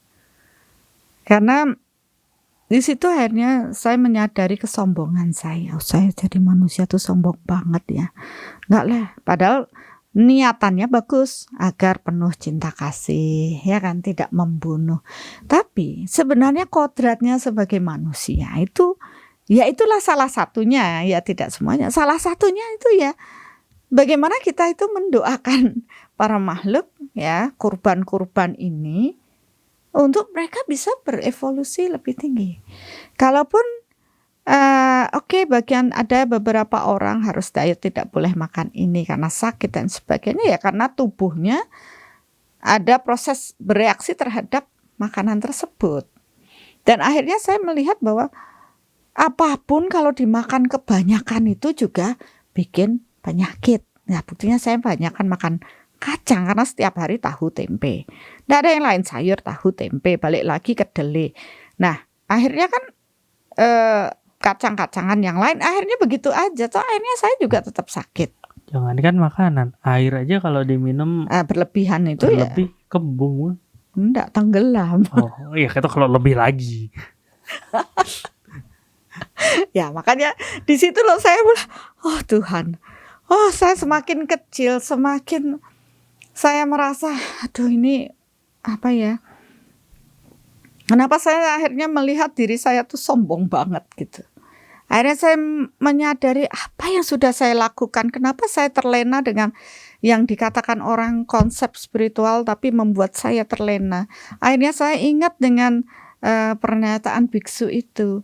Karena di situ akhirnya saya menyadari kesombongan saya. Oh, saya jadi manusia tuh sombong banget ya. Enggak lah, padahal niatannya bagus agar penuh cinta kasih, ya kan, tidak membunuh. Tapi sebenarnya kodratnya sebagai manusia itu, ya itulah salah satunya, ya tidak semuanya. Salah satunya itu ya bagaimana kita itu mendoakan para makhluk, ya, kurban-kurban ini untuk mereka bisa berevolusi lebih tinggi. Kalaupun oke, bagian ada beberapa orang harus diet, tidak boleh makan ini karena sakit dan sebagainya, ya karena tubuhnya ada proses bereaksi terhadap makanan tersebut. Dan akhirnya saya melihat bahwa apapun kalau dimakan kebanyakan itu juga bikin penyakit. Nah, buktinya saya banyakkan makan kacang karena setiap hari tahu tempe. Nggak ada yang lain, sayur, tahu, tempe, balik lagi kedelai. Nah, akhirnya kan kacang-kacangan yang lain akhirnya begitu aja. Toh akhirnya saya juga tetap sakit. Jangan kan makanan, air aja kalau diminum berlebihan itu berlebih, ya kembung. Enggak, tenggelam. Oh iya, itu kalau lebih lagi. Ya makanya di situ loh saya bilang, oh Tuhan, oh saya semakin kecil, semakin saya merasa, aduh ini apa ya? Kenapa saya akhirnya melihat diri saya tuh sombong banget gitu. Akhirnya saya menyadari apa yang sudah saya lakukan. Kenapa saya terlena dengan yang dikatakan orang konsep spiritual tapi membuat saya terlena. Akhirnya saya ingat dengan pernyataan biksu itu.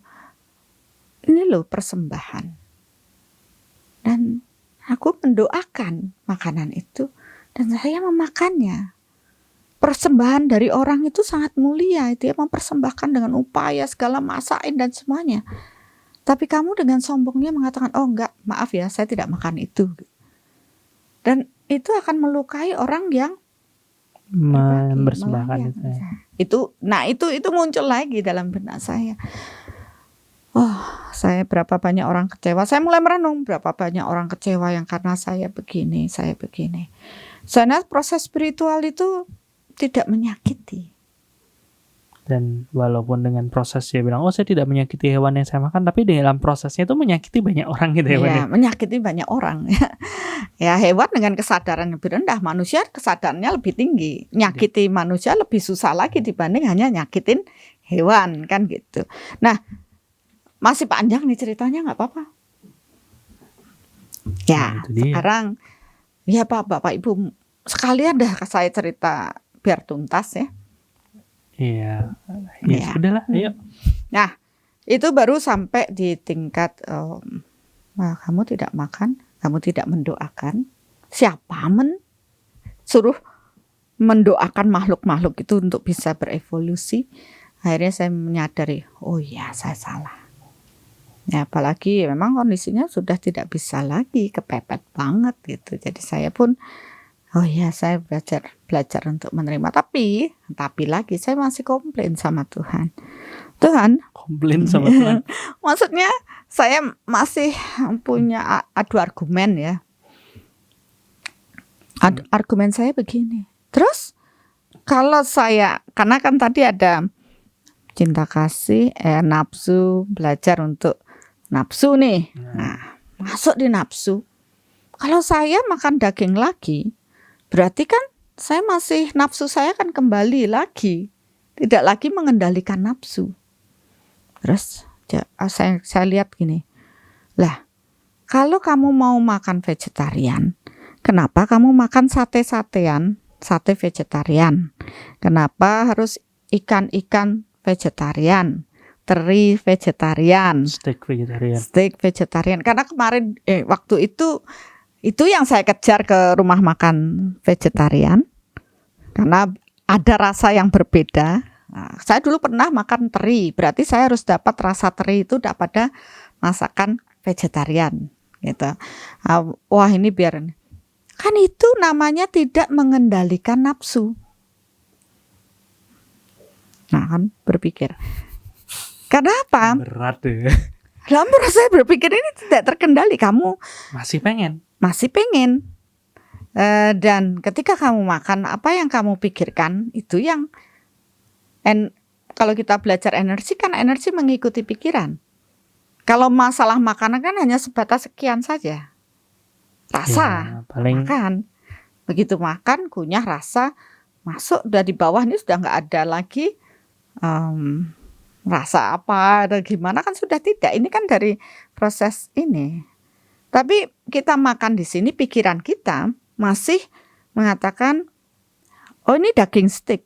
Ini loh persembahan. Dan aku mendoakan makanan itu dan saya memakannya. Persembahan dari orang itu sangat mulia. Dia mempersembahkan dengan upaya segala masain dan semuanya. Tapi kamu dengan sombongnya mengatakan, oh enggak, maaf ya, saya tidak makan itu. Dan itu akan melukai orang yang mempersembahkan itu. Nah itu muncul lagi dalam benak saya. Oh, saya berapa banyak orang kecewa. Saya mulai merenung berapa banyak orang kecewa yang karena saya begini. Soalnya proses spiritual itu tidak menyakiti. Dan walaupun dengan proses dia bilang, oh saya tidak menyakiti hewan yang saya makan, tapi dalam prosesnya itu menyakiti banyak orang gitu ya. Menyakiti banyak orang. Ya hewan dengan kesadaran lebih rendah, manusia kesadarannya lebih tinggi. Nyakiti manusia lebih susah lagi dibanding hanya nyakitin hewan kan gitu. Nah masih panjang nih ceritanya, nggak apa-apa. Ya sekarang ya Bapak Ibu sekalian dah saya cerita biar tuntas ya. Iya, ya sudahlah, ayo. Nah, itu baru sampai di tingkat kamu tidak makan, kamu tidak mendoakan. Siapa suruh mendoakan makhluk-makhluk itu untuk bisa berevolusi? Akhirnya saya menyadari, oh iya saya salah. Ya, apalagi memang kondisinya sudah tidak bisa lagi, kepepet banget gitu. Jadi saya pun oh ya saya belajar untuk menerima. Tapi lagi saya masih komplain sama Tuhan. Komplain sama Tuhan. Maksudnya saya masih punya adu argumen ya. Argumen saya begini. Terus kalau saya, karena kan tadi ada cinta kasih, nafsu, belajar untuk nafsu nih. Nah, masuk di nafsu. Kalau saya makan daging lagi, berarti kan saya masih nafsu saya kan kembali lagi, tidak lagi mengendalikan nafsu. Terus saya lihat gini, lah kalau kamu mau makan vegetarian, kenapa kamu makan sate-satean, sate vegetarian? Kenapa harus ikan-ikan vegetarian, teri vegetarian, steak vegetarian? Karena kemarin waktu itu yang saya kejar ke rumah makan vegetarian karena ada rasa yang berbeda. Nah, saya dulu pernah makan teri, berarti saya harus dapat rasa teri itu pada masakan vegetarian gitu. Wah ini biar kan itu namanya tidak mengendalikan nafsu. Nah kan berpikir, karena apa? Berat deh. Lalu saya berpikir ini tidak terkendali, kamu masih pengen. Dan ketika kamu makan, apa yang kamu pikirkan itu yang kalau kita belajar energi kan energi mengikuti pikiran. Kalau masalah makanan kan hanya sebatas sekian saja. Rasa, Ya, paling makan. Begitu makan, kunyah, rasa, masuk udah di bawah ini sudah nggak ada lagi rasa apa atau gimana kan sudah tidak. Ini kan dari proses ini. Tapi kita makan di sini pikiran kita masih mengatakan, oh ini daging steak.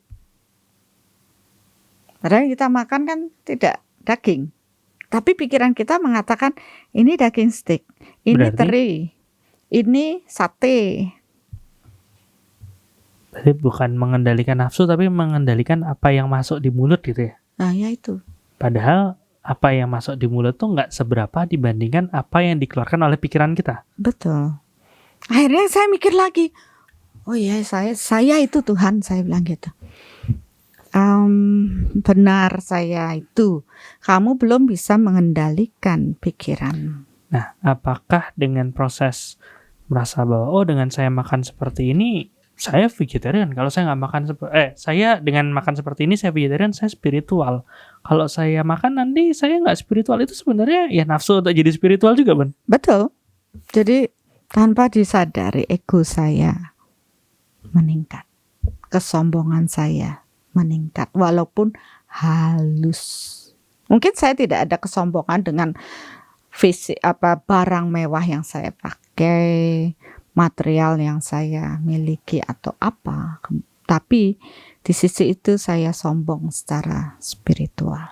Padahal kita makan kan tidak daging. Tapi pikiran kita mengatakan ini daging steak, ini Berarti- teri, ini sate. berarti bukan mengendalikan nafsu tapi mengendalikan apa yang masuk di mulut gitu ya. Nah ya itu. Padahal apa yang masuk di mulut tuh nggak seberapa dibandingkan apa yang dikeluarkan oleh pikiran kita. Betul. Akhirnya saya mikir lagi, oh ya saya itu Tuhan, saya bilang gitu. Benar saya itu. Kamu belum bisa mengendalikan pikiran. Nah, apakah dengan proses merasa bahwa oh dengan saya makan seperti ini saya vegetarian. Kalau saya nggak makan saya dengan makan seperti ini saya vegetarian, saya spiritual. Kalau saya makan nanti saya nggak spiritual, itu sebenarnya ya nafsu untuk jadi spiritual juga, Ben. Betul. Jadi tanpa disadari ego saya meningkat, kesombongan saya meningkat walaupun halus. Mungkin saya tidak ada kesombongan dengan fisik barang mewah yang saya pakai, material yang saya miliki atau apa. Tapi di sisi itu saya sombong secara spiritual.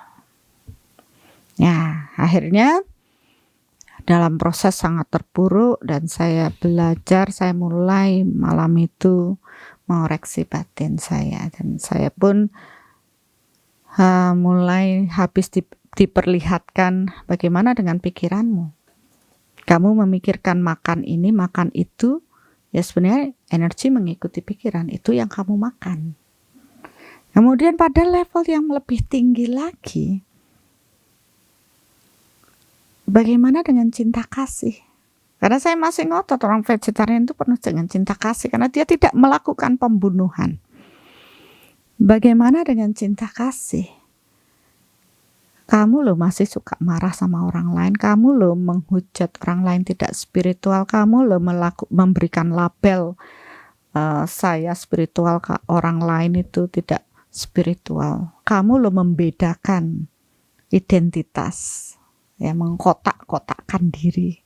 Ya, akhirnya dalam proses sangat terpuruk dan saya belajar, saya mulai malam itu mengoreksi batin saya dan saya pun mulai habis diperlihatkan bagaimana dengan pikiranmu. Kamu memikirkan makan ini, makan itu, ya sebenarnya energi mengikuti pikiran, itu yang kamu makan. Kemudian pada level yang lebih tinggi lagi, bagaimana dengan cinta kasih? Karena saya masih ngotot orang vegetarian itu penuh dengan cinta kasih karena dia tidak melakukan pembunuhan. Bagaimana dengan cinta kasih? Kamu loh masih suka marah sama orang lain, kamu loh menghujat orang lain tidak spiritual, kamu loh memberikan label saya spiritual ke orang lain itu tidak spiritual. Kamu loh membedakan identitas, ya mengkotak-kotakkan diri.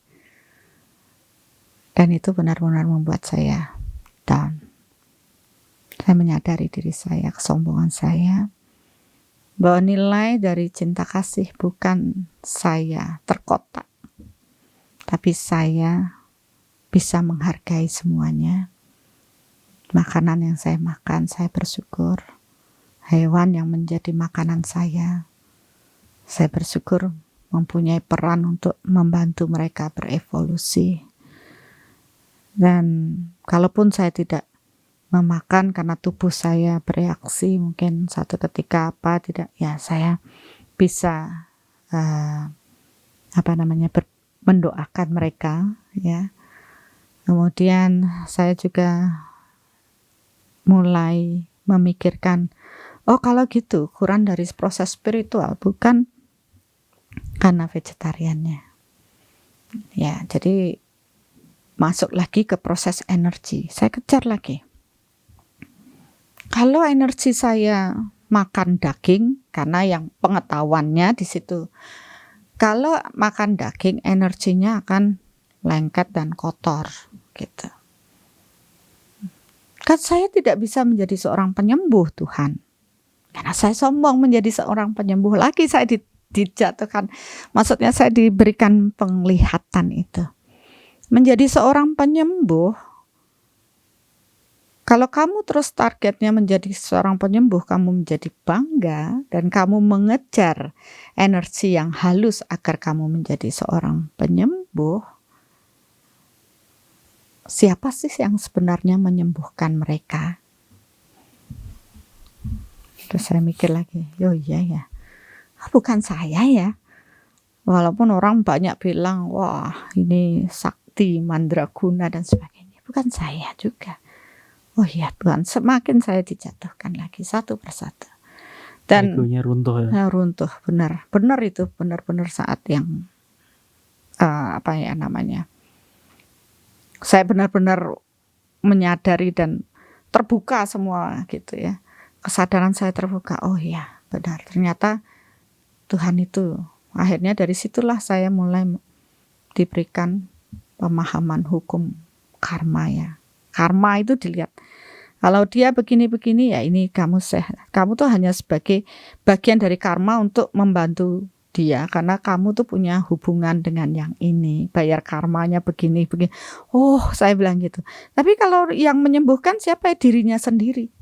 Dan itu benar-benar membuat saya down. Saya menyadari diri saya, kesombongan saya, bahwa nilai dari cinta kasih bukan saya terkotak, tapi saya bisa menghargai semuanya. Makanan yang saya makan, saya bersyukur. Hewan yang menjadi makanan saya bersyukur mempunyai peran untuk membantu mereka berevolusi. Dan kalaupun saya tidak memakan karena tubuh saya bereaksi mungkin satu ketika tidak, ya saya bisa mendoakan mereka, ya. Kemudian saya juga mulai memikirkan, oh kalau gitu kurang dari proses spiritual bukan karena vegetariannya, ya. Jadi masuk lagi ke proses energi, saya kejar lagi. Kalau energi saya makan daging, karena yang pengetahuannya di situ, kalau makan daging energinya akan lengket dan kotor, gitu. Kan saya tidak bisa menjadi seorang penyembuh Tuhan, karena saya sombong menjadi seorang penyembuh lagi. Saya dijatuhkan, maksudnya saya diberikan penglihatan itu. Menjadi seorang penyembuh, kalau kamu terus targetnya menjadi seorang penyembuh, kamu menjadi bangga dan kamu mengejar energi yang halus agar kamu menjadi seorang penyembuh. Siapa sih yang sebenarnya menyembuhkan mereka? Terus saya mikir lagi, oh iya ya, bukan saya ya. Walaupun orang banyak bilang, wah ini sakti, mandraguna dan sebagainya. bukan saya juga. Oh iya Tuhan, semakin saya dijatuhkan lagi satu persatu. Dan egonya runtuh ya. runtuh, benar itu benar-benar saat yang saya benar-benar menyadari dan terbuka semua gitu ya. Kesadaran saya terbuka, oh iya benar, ternyata Tuhan itu. Akhirnya dari situlah saya mulai diberikan pemahaman hukum karma ya. Karma itu dilihat, kalau dia begini-begini ya ini kamu sehat. Kamu tuh hanya sebagai bagian dari karma untuk membantu dia, karena kamu tuh punya hubungan dengan yang ini, bayar karmanya begini-begini. Oh, saya bilang gitu. Tapi kalau yang menyembuhkan siapa? Dirinya sendiri.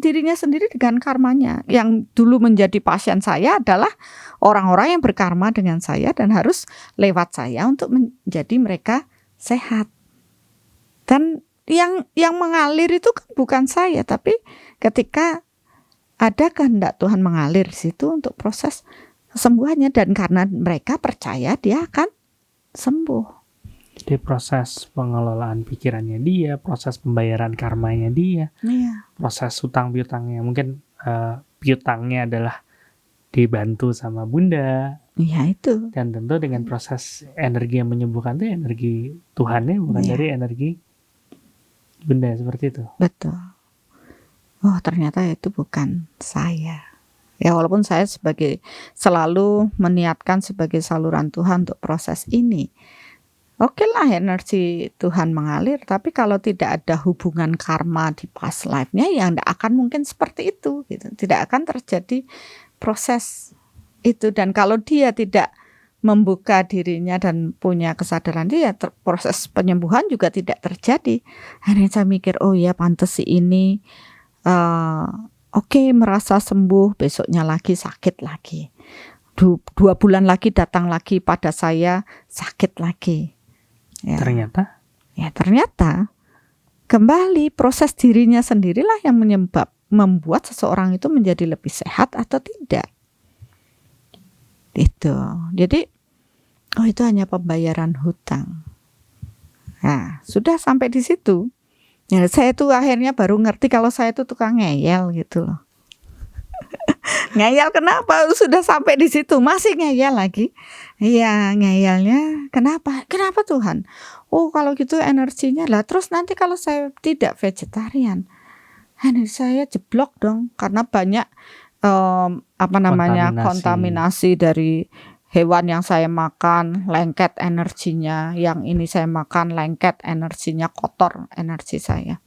Dirinya sendiri dengan karmanya. Yang dulu menjadi pasien saya adalah orang-orang yang berkarma dengan saya dan harus lewat saya untuk menjadi mereka sehat. Dan yang mengalir itu kan bukan saya, tapi ketika ada kehendak Tuhan mengalir di situ untuk proses kesembuhannya, dan karena mereka percaya dia akan sembuh. Jadi proses pengelolaan pikirannya dia, proses pembayaran karmanya dia, proses hutang piutangnya, mungkin piutangnya adalah dibantu sama Bunda. Iya itu. Dan tentu dengan proses energi yang menyembuhkan itu energi Tuhannya, bukan dari energi Bunda, seperti itu. Betul. Oh ternyata itu bukan saya. Ya walaupun saya selalu meniatkan sebagai saluran Tuhan untuk proses ini. Oke lah energi Tuhan mengalir, tapi kalau tidak ada hubungan karma di past life-nya ya tidak akan mungkin seperti itu gitu. Tidak akan terjadi proses itu, dan kalau dia tidak membuka dirinya dan punya kesadaran dia, proses penyembuhan juga tidak terjadi. Akhirnya saya mikir, oh ya pantas si ini oke, merasa sembuh, besoknya lagi sakit lagi. 2 bulan lagi datang lagi pada saya sakit lagi. Ya. Ternyata kembali proses dirinya sendirilah yang membuat seseorang itu menjadi lebih sehat atau tidak. Itu. Jadi itu hanya pembayaran hutang. Nah, sudah sampai di situ. Ya, saya tuh akhirnya baru ngerti kalau saya tuh tukang ngeyel gitu loh. Ngeyel kenapa? Sudah sampai di situ masih ngeyel lagi. Iya, ngeyelnya kenapa? Kenapa Tuhan? Oh, kalau gitu energinya lah. Terus nanti kalau saya tidak vegetarian, energi saya jeblok dong, karena banyak kontaminasi dari hewan yang saya makan, lengket energinya. Yang ini saya makan lengket energinya, kotor energi saya.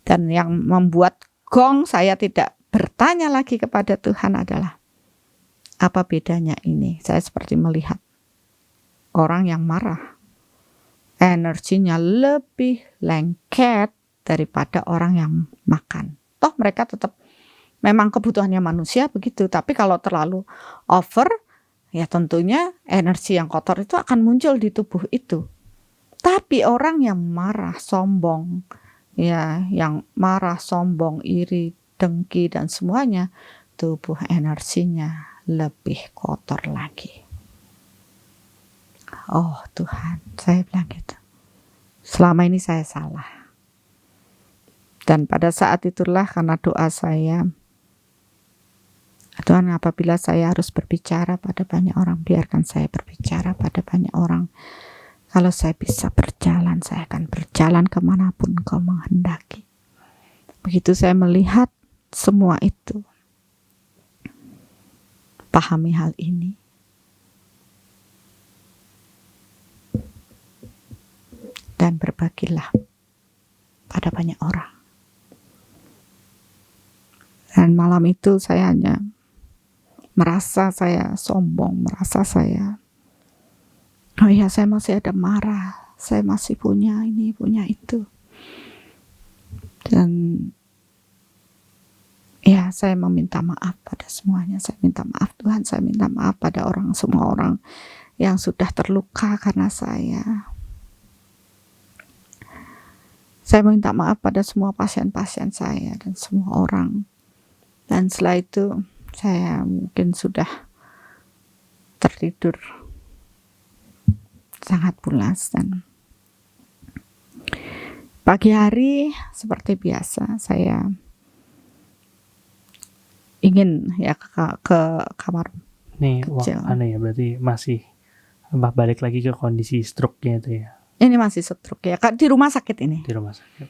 Dan yang membuat gong saya tidak bertanya lagi kepada Tuhan adalah, apa bedanya ini? Saya seperti melihat orang yang marah, energinya lebih lengket daripada orang yang makan. Toh mereka tetap, memang kebutuhannya manusia begitu, tapi kalau terlalu over, ya tentunya energi yang kotor itu akan muncul di tubuh itu. Tapi orang yang marah, sombong, ya yang marah, sombong, iri, dengki dan semuanya, tubuh energinya lebih kotor lagi. Oh Tuhan, saya bilang gitu. Selama ini saya salah. Dan pada saat itulah karena doa saya, Tuhan, apabila saya harus berbicara pada banyak orang, biarkan saya berbicara pada banyak orang. Kalau saya bisa berjalan, saya akan berjalan kemanapun Kau menghendaki. Begitu saya melihat semua itu, pahami hal ini, dan berbagilah pada banyak orang. Dan malam itu saya hanya merasa saya sombong, merasa saya, oh ya saya masih ada marah, saya masih punya ini, punya itu. Dan ya saya meminta maaf pada semuanya. Saya minta maaf Tuhan, saya minta maaf pada semua orang yang sudah terluka karena saya. Saya minta maaf pada semua pasien-pasien saya dan semua orang. Dan setelah itu saya mungkin sudah tertidur sangat pulas dan Pagi hari seperti biasa saya ingin ya ke kamar Nih, kecil. aneh ya, berarti masih balik lagi ke kondisi stroke-nya itu ya, Ini masih stroke ya, Kak, di rumah sakit ini. di rumah sakit.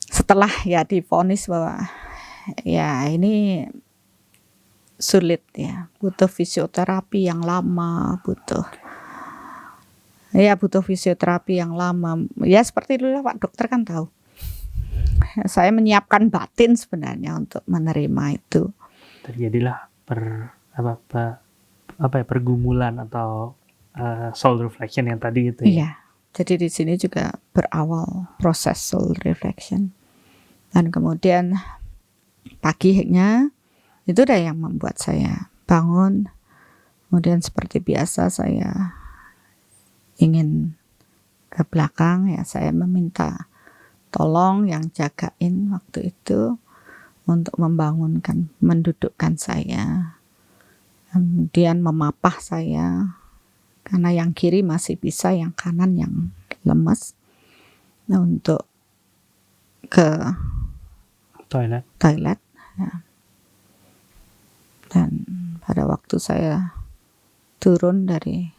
Setelah ya divonis bahwa ya ini sulit ya, butuh fisioterapi yang lama, butuh fisioterapi yang lama. Ya seperti dulu Pak dokter kan tahu. Saya menyiapkan batin sebenarnya untuk menerima itu. Terjadilah pergumulan atau soul reflection yang tadi itu ya. Iya. Jadi di sini juga berawal proses soul reflection. Dan kemudian paginya itu udah yang membuat saya bangun. Kemudian seperti biasa saya ingin ke belakang ya, saya meminta tolong yang jagain waktu itu untuk membangunkan, mendudukkan saya. Kemudian memapah saya karena yang kiri masih bisa, yang kanan yang lemas. Nah, untuk ke toilet ya. Dan pada waktu saya turun dari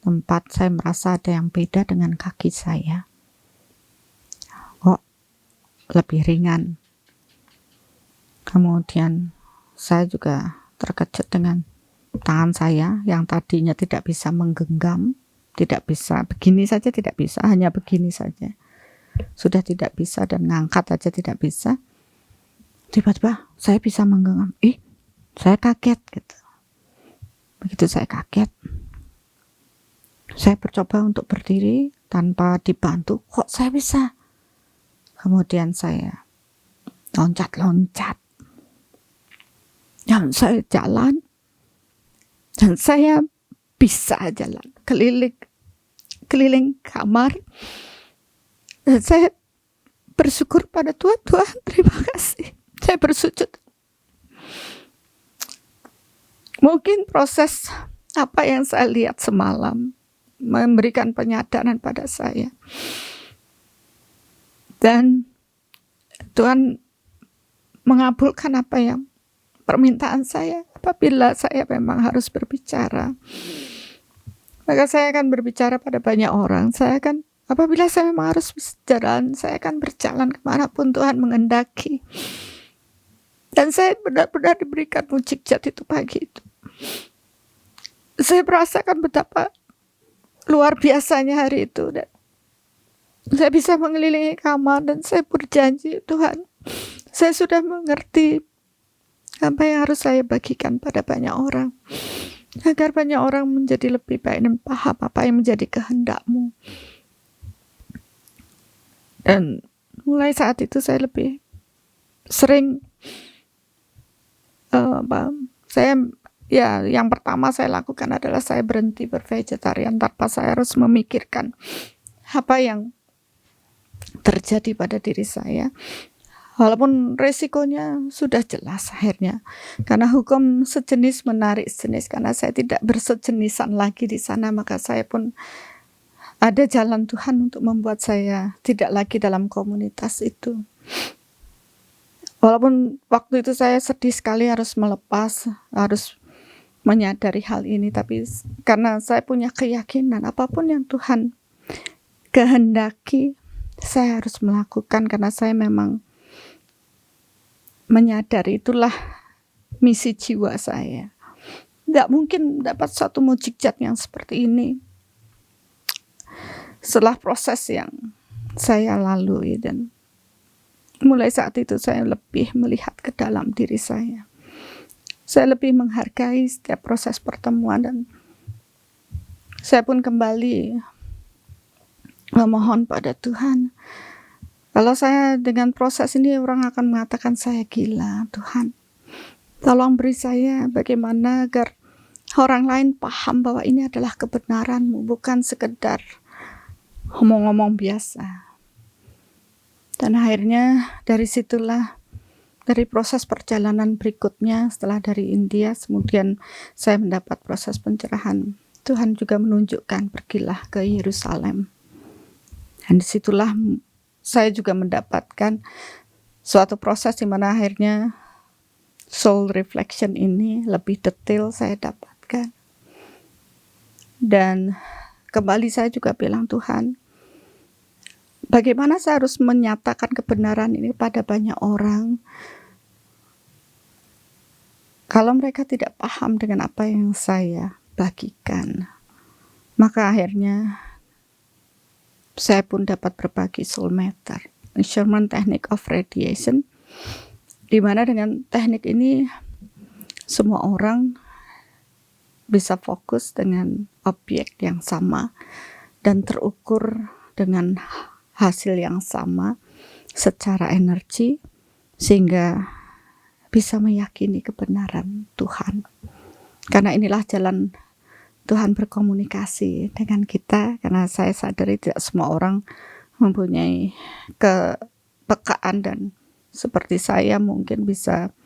tempat, saya merasa ada yang beda dengan kaki saya. Kok lebih ringan. Kemudian saya juga terkejut dengan tangan saya yang tadinya tidak bisa menggenggam, tidak bisa begini saja, tidak bisa, hanya begini saja. Sudah tidak bisa, dan ngangkat aja tidak bisa. Tiba-tiba saya bisa menggenggam. Saya kaget gitu. Begitu saya kaget, saya mencoba untuk berdiri tanpa dibantu. Kok saya bisa? Kemudian saya loncat-loncat. Dan saya jalan. Dan saya bisa jalan keliling kamar. Dan saya bersyukur pada Tuhan. Tuhan, terima kasih. Saya bersujud. Mungkin proses apa yang saya lihat semalam memberikan penyadaran pada saya. Dan Tuhan mengabulkan apa yang permintaan saya. Apabila saya memang harus berbicara, maka saya akan berbicara pada banyak orang. Apabila saya memang harus berjalan, saya akan berjalan kemanapun Tuhan menghendaki. Dan saya benar-benar diberikan mukjizat itu pagi itu. Saya merasakan betapa luar biasanya hari itu. Dan saya bisa mengelilingi kamar dan saya berjanji, Tuhan, saya sudah mengerti apa yang harus saya bagikan pada banyak orang, agar banyak orang menjadi lebih baik dan paham apa yang menjadi kehendak-Mu. Dan mulai saat itu saya lebih sering yang pertama saya lakukan adalah saya berhenti bervegetarian tanpa saya harus memikirkan apa yang terjadi pada diri saya. Walaupun resikonya sudah jelas akhirnya, karena hukum sejenis menarik sejenis, karena saya tidak bersejenisan lagi di sana, maka saya pun ada jalan Tuhan untuk membuat saya tidak lagi dalam komunitas itu. Walaupun waktu itu saya sedih sekali harus melepas, harus menyadari hal ini, tapi karena saya punya keyakinan apapun yang Tuhan kehendaki, saya harus melakukan, karena saya memang menyadari itulah misi jiwa saya. Tidak mungkin dapat satu mukjizat yang seperti ini setelah proses yang saya lalui. Dan mulai saat itu saya lebih melihat ke dalam diri saya. Saya lebih menghargai setiap proses pertemuan, dan saya pun kembali memohon pada Tuhan. Kalau saya dengan proses ini, orang akan mengatakan saya gila. Tuhan, tolong beri saya bagaimana agar orang lain paham bahwa ini adalah kebenaran-Mu, bukan sekedar ngomong-ngomong biasa. Dan akhirnya dari situlah, dari proses perjalanan berikutnya setelah dari India, kemudian saya mendapat proses pencerahan. Tuhan juga menunjukkan, pergilah ke Yerusalem. Dan disitulah saya juga mendapatkan suatu proses di mana akhirnya soul reflection ini lebih detail saya dapatkan. Dan kembali saya juga bilang, Tuhan, bagaimana saya harus menyatakan kebenaran ini pada banyak orang kalau mereka tidak paham dengan apa yang saya bagikan. Maka akhirnya saya pun dapat berbagi soul matter, measurement technique of radiation, di mana dengan teknik ini semua orang bisa fokus dengan objek yang sama dan terukur dengan hasil yang sama secara energi, sehingga bisa meyakini kebenaran Tuhan. Karena inilah jalan Tuhan berkomunikasi dengan kita, karena saya sadari tidak semua orang mempunyai kepekaan dan seperti saya mungkin bisa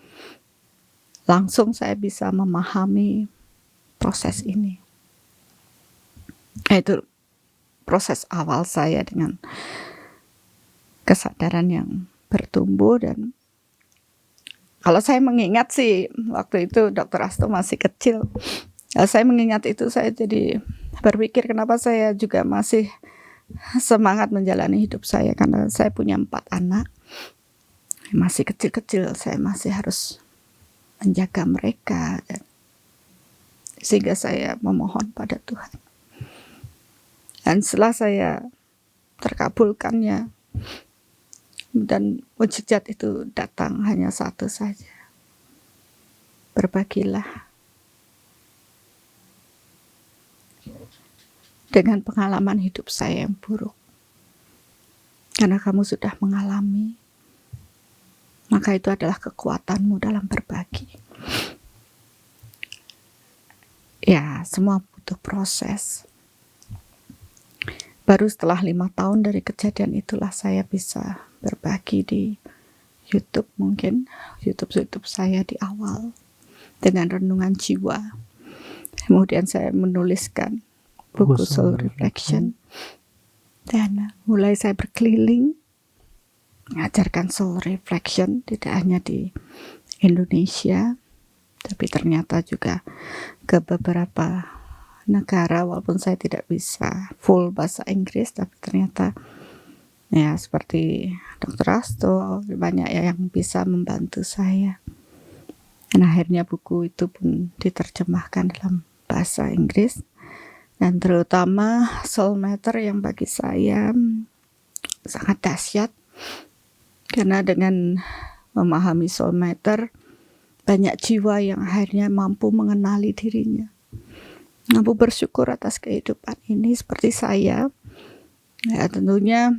langsung saya bisa memahami proses ini. Itu proses awal saya dengan kesadaran yang bertumbuh. Dan kalau saya mengingat sih, waktu itu Dr. Asto masih kecil. Saya mengingat itu, saya jadi berpikir kenapa saya juga masih semangat menjalani hidup saya. Karena saya punya 4 anak. Masih kecil-kecil, saya masih harus menjaga mereka. Sehingga saya memohon pada Tuhan. Dan setelah saya terkabulkannya, dan mujizat itu datang hanya satu saja. Berbagilah dengan pengalaman hidup saya yang buruk. Karena kamu sudah mengalami, maka itu adalah kekuatanmu dalam berbagi. Ya, semua butuh proses. Baru setelah 5 tahun dari kejadian itulah saya bisa berbagi di YouTube, mungkin YouTube saya di awal dengan renungan jiwa. Kemudian saya menuliskan buku Soul Reflection, dan mulai saya berkeliling mengajarkan Soul Reflection, tidak hanya di Indonesia, tapi ternyata juga ke beberapa negara, walaupun saya tidak bisa full bahasa Inggris, tapi ternyata ya seperti Dr. Asto banyak yang bisa membantu saya. Dan akhirnya buku itu pun diterjemahkan dalam bahasa Inggris, dan terutama Soul Matter yang bagi saya sangat dahsyat, karena dengan memahami Soul Matter banyak jiwa yang akhirnya mampu mengenali dirinya, mampu bersyukur atas kehidupan ini seperti saya. Ya, tentunya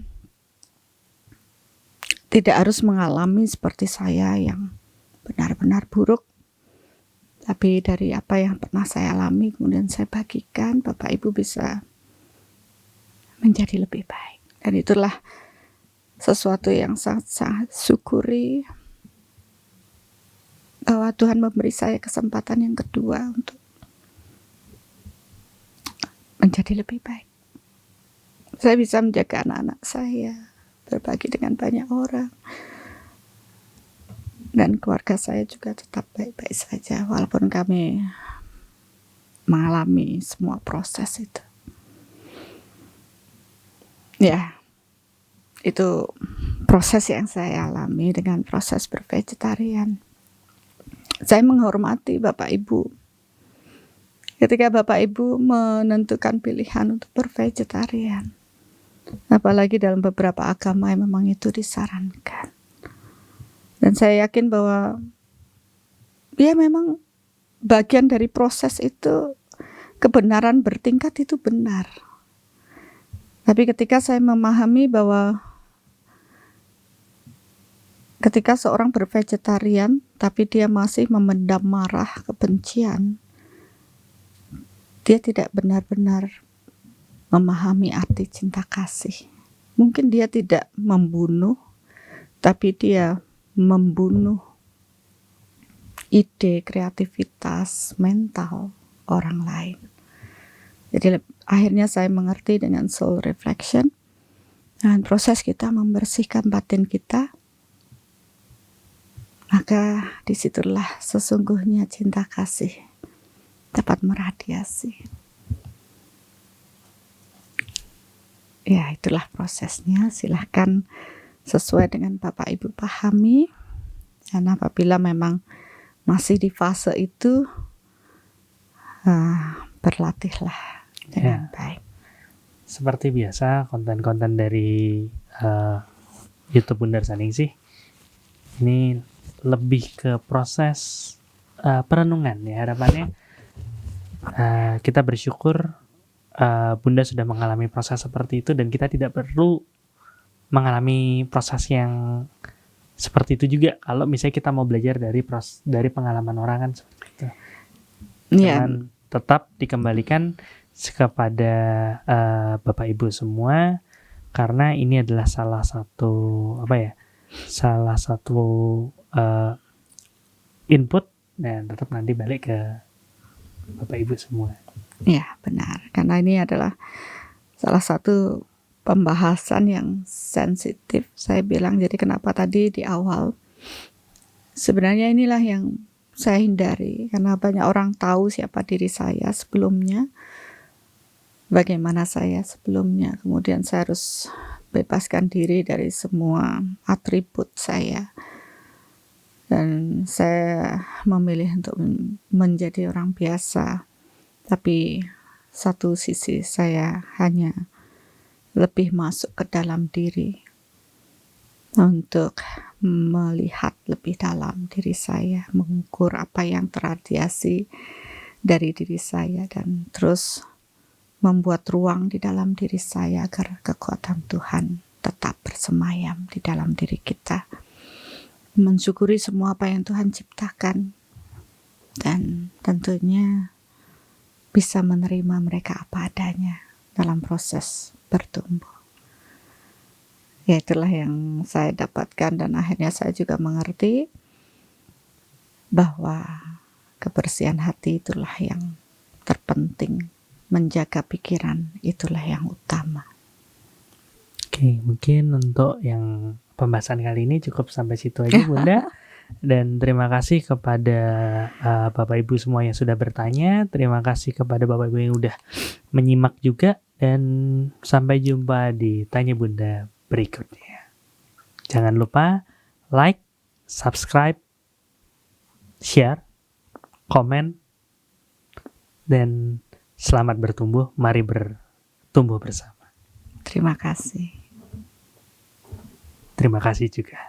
tidak harus mengalami seperti saya yang benar-benar buruk, tapi dari apa yang pernah saya alami kemudian saya bagikan, Bapak Ibu bisa menjadi lebih baik. Dan itulah sesuatu yang sangat syukuri, bahwa Tuhan memberi saya kesempatan yang kedua untuk menjadi lebih baik. Saya bisa menjaga anak-anak saya, berbagi dengan banyak orang, dan keluarga saya juga tetap baik-baik saja walaupun kami mengalami semua proses itu. Ya, itu proses yang saya alami dengan proses bervegetarian. Saya menghormati Bapak Ibu ketika Bapak Ibu menentukan pilihan untuk bervegetarian, apalagi dalam beberapa agama yang memang itu disarankan. Dan saya yakin bahwa ya memang bagian dari proses itu, kebenaran bertingkat itu benar. Tapi ketika saya memahami bahwa ketika seorang bervegetarian tapi dia masih memendam marah, kebencian, dia tidak benar-benar memahami arti cinta kasih. Mungkin dia tidak membunuh, tapi dia membunuh ide, kreativitas, mental orang lain. Jadi akhirnya saya mengerti dengan Soul Reflection, Dan proses kita membersihkan batin kita, maka disitulah sesungguhnya cinta kasih dapat meradiasi. Ya, itulah prosesnya. Silahkan sesuai dengan Bapak Ibu pahami. Dan apabila memang masih di fase itu, berlatihlah dengan baik. Seperti biasa, konten-konten dari YouTube Bunda Saningsih ini lebih ke proses perenungan ya. Harapannya kita bersyukur Bunda sudah mengalami proses seperti itu, dan kita tidak perlu mengalami proses yang seperti itu juga kalau misalnya kita mau belajar dari pengalaman orang kan seperti itu. Jangan tetap dikembalikan kepada Bapak Ibu semua, karena ini adalah salah satu input, dan tetap nanti balik ke Bapak Ibu semua. Ya, benar. Karena ini adalah salah satu pembahasan yang sensitif, saya bilang. Jadi kenapa tadi di awal, sebenarnya inilah yang saya hindari, karena banyak orang tahu siapa diri saya sebelumnya, bagaimana saya sebelumnya. Kemudian saya harus bebaskan diri dari semua atribut saya. Dan saya memilih untuk menjadi orang biasa. Tapi satu sisi saya hanya lebih masuk ke dalam diri untuk melihat lebih dalam diri saya, mengukur apa yang terradiasi dari diri saya, dan terus membuat ruang di dalam diri saya agar kekuatan Tuhan tetap bersemayam di dalam diri kita. Mensyukuri semua apa yang Tuhan ciptakan, dan tentunya bisa menerima mereka apa adanya dalam proses bertumbuh. Ya, itulah yang saya dapatkan, dan akhirnya saya juga mengerti bahwa kebersihan hati itulah yang terpenting, menjaga pikiran itulah yang utama. Oke, mungkin untuk yang pembahasan kali ini cukup sampai situ aja Bunda. Dan terima kasih kepada Bapak Ibu semua yang sudah bertanya. Terima kasih kepada Bapak Ibu yang udah menyimak juga. Dan sampai jumpa di Tanya Bunda berikutnya. Jangan lupa like, subscribe, share, komen, dan selamat bertumbuh. Mari bertumbuh bersama. Terima kasih. Terima kasih juga.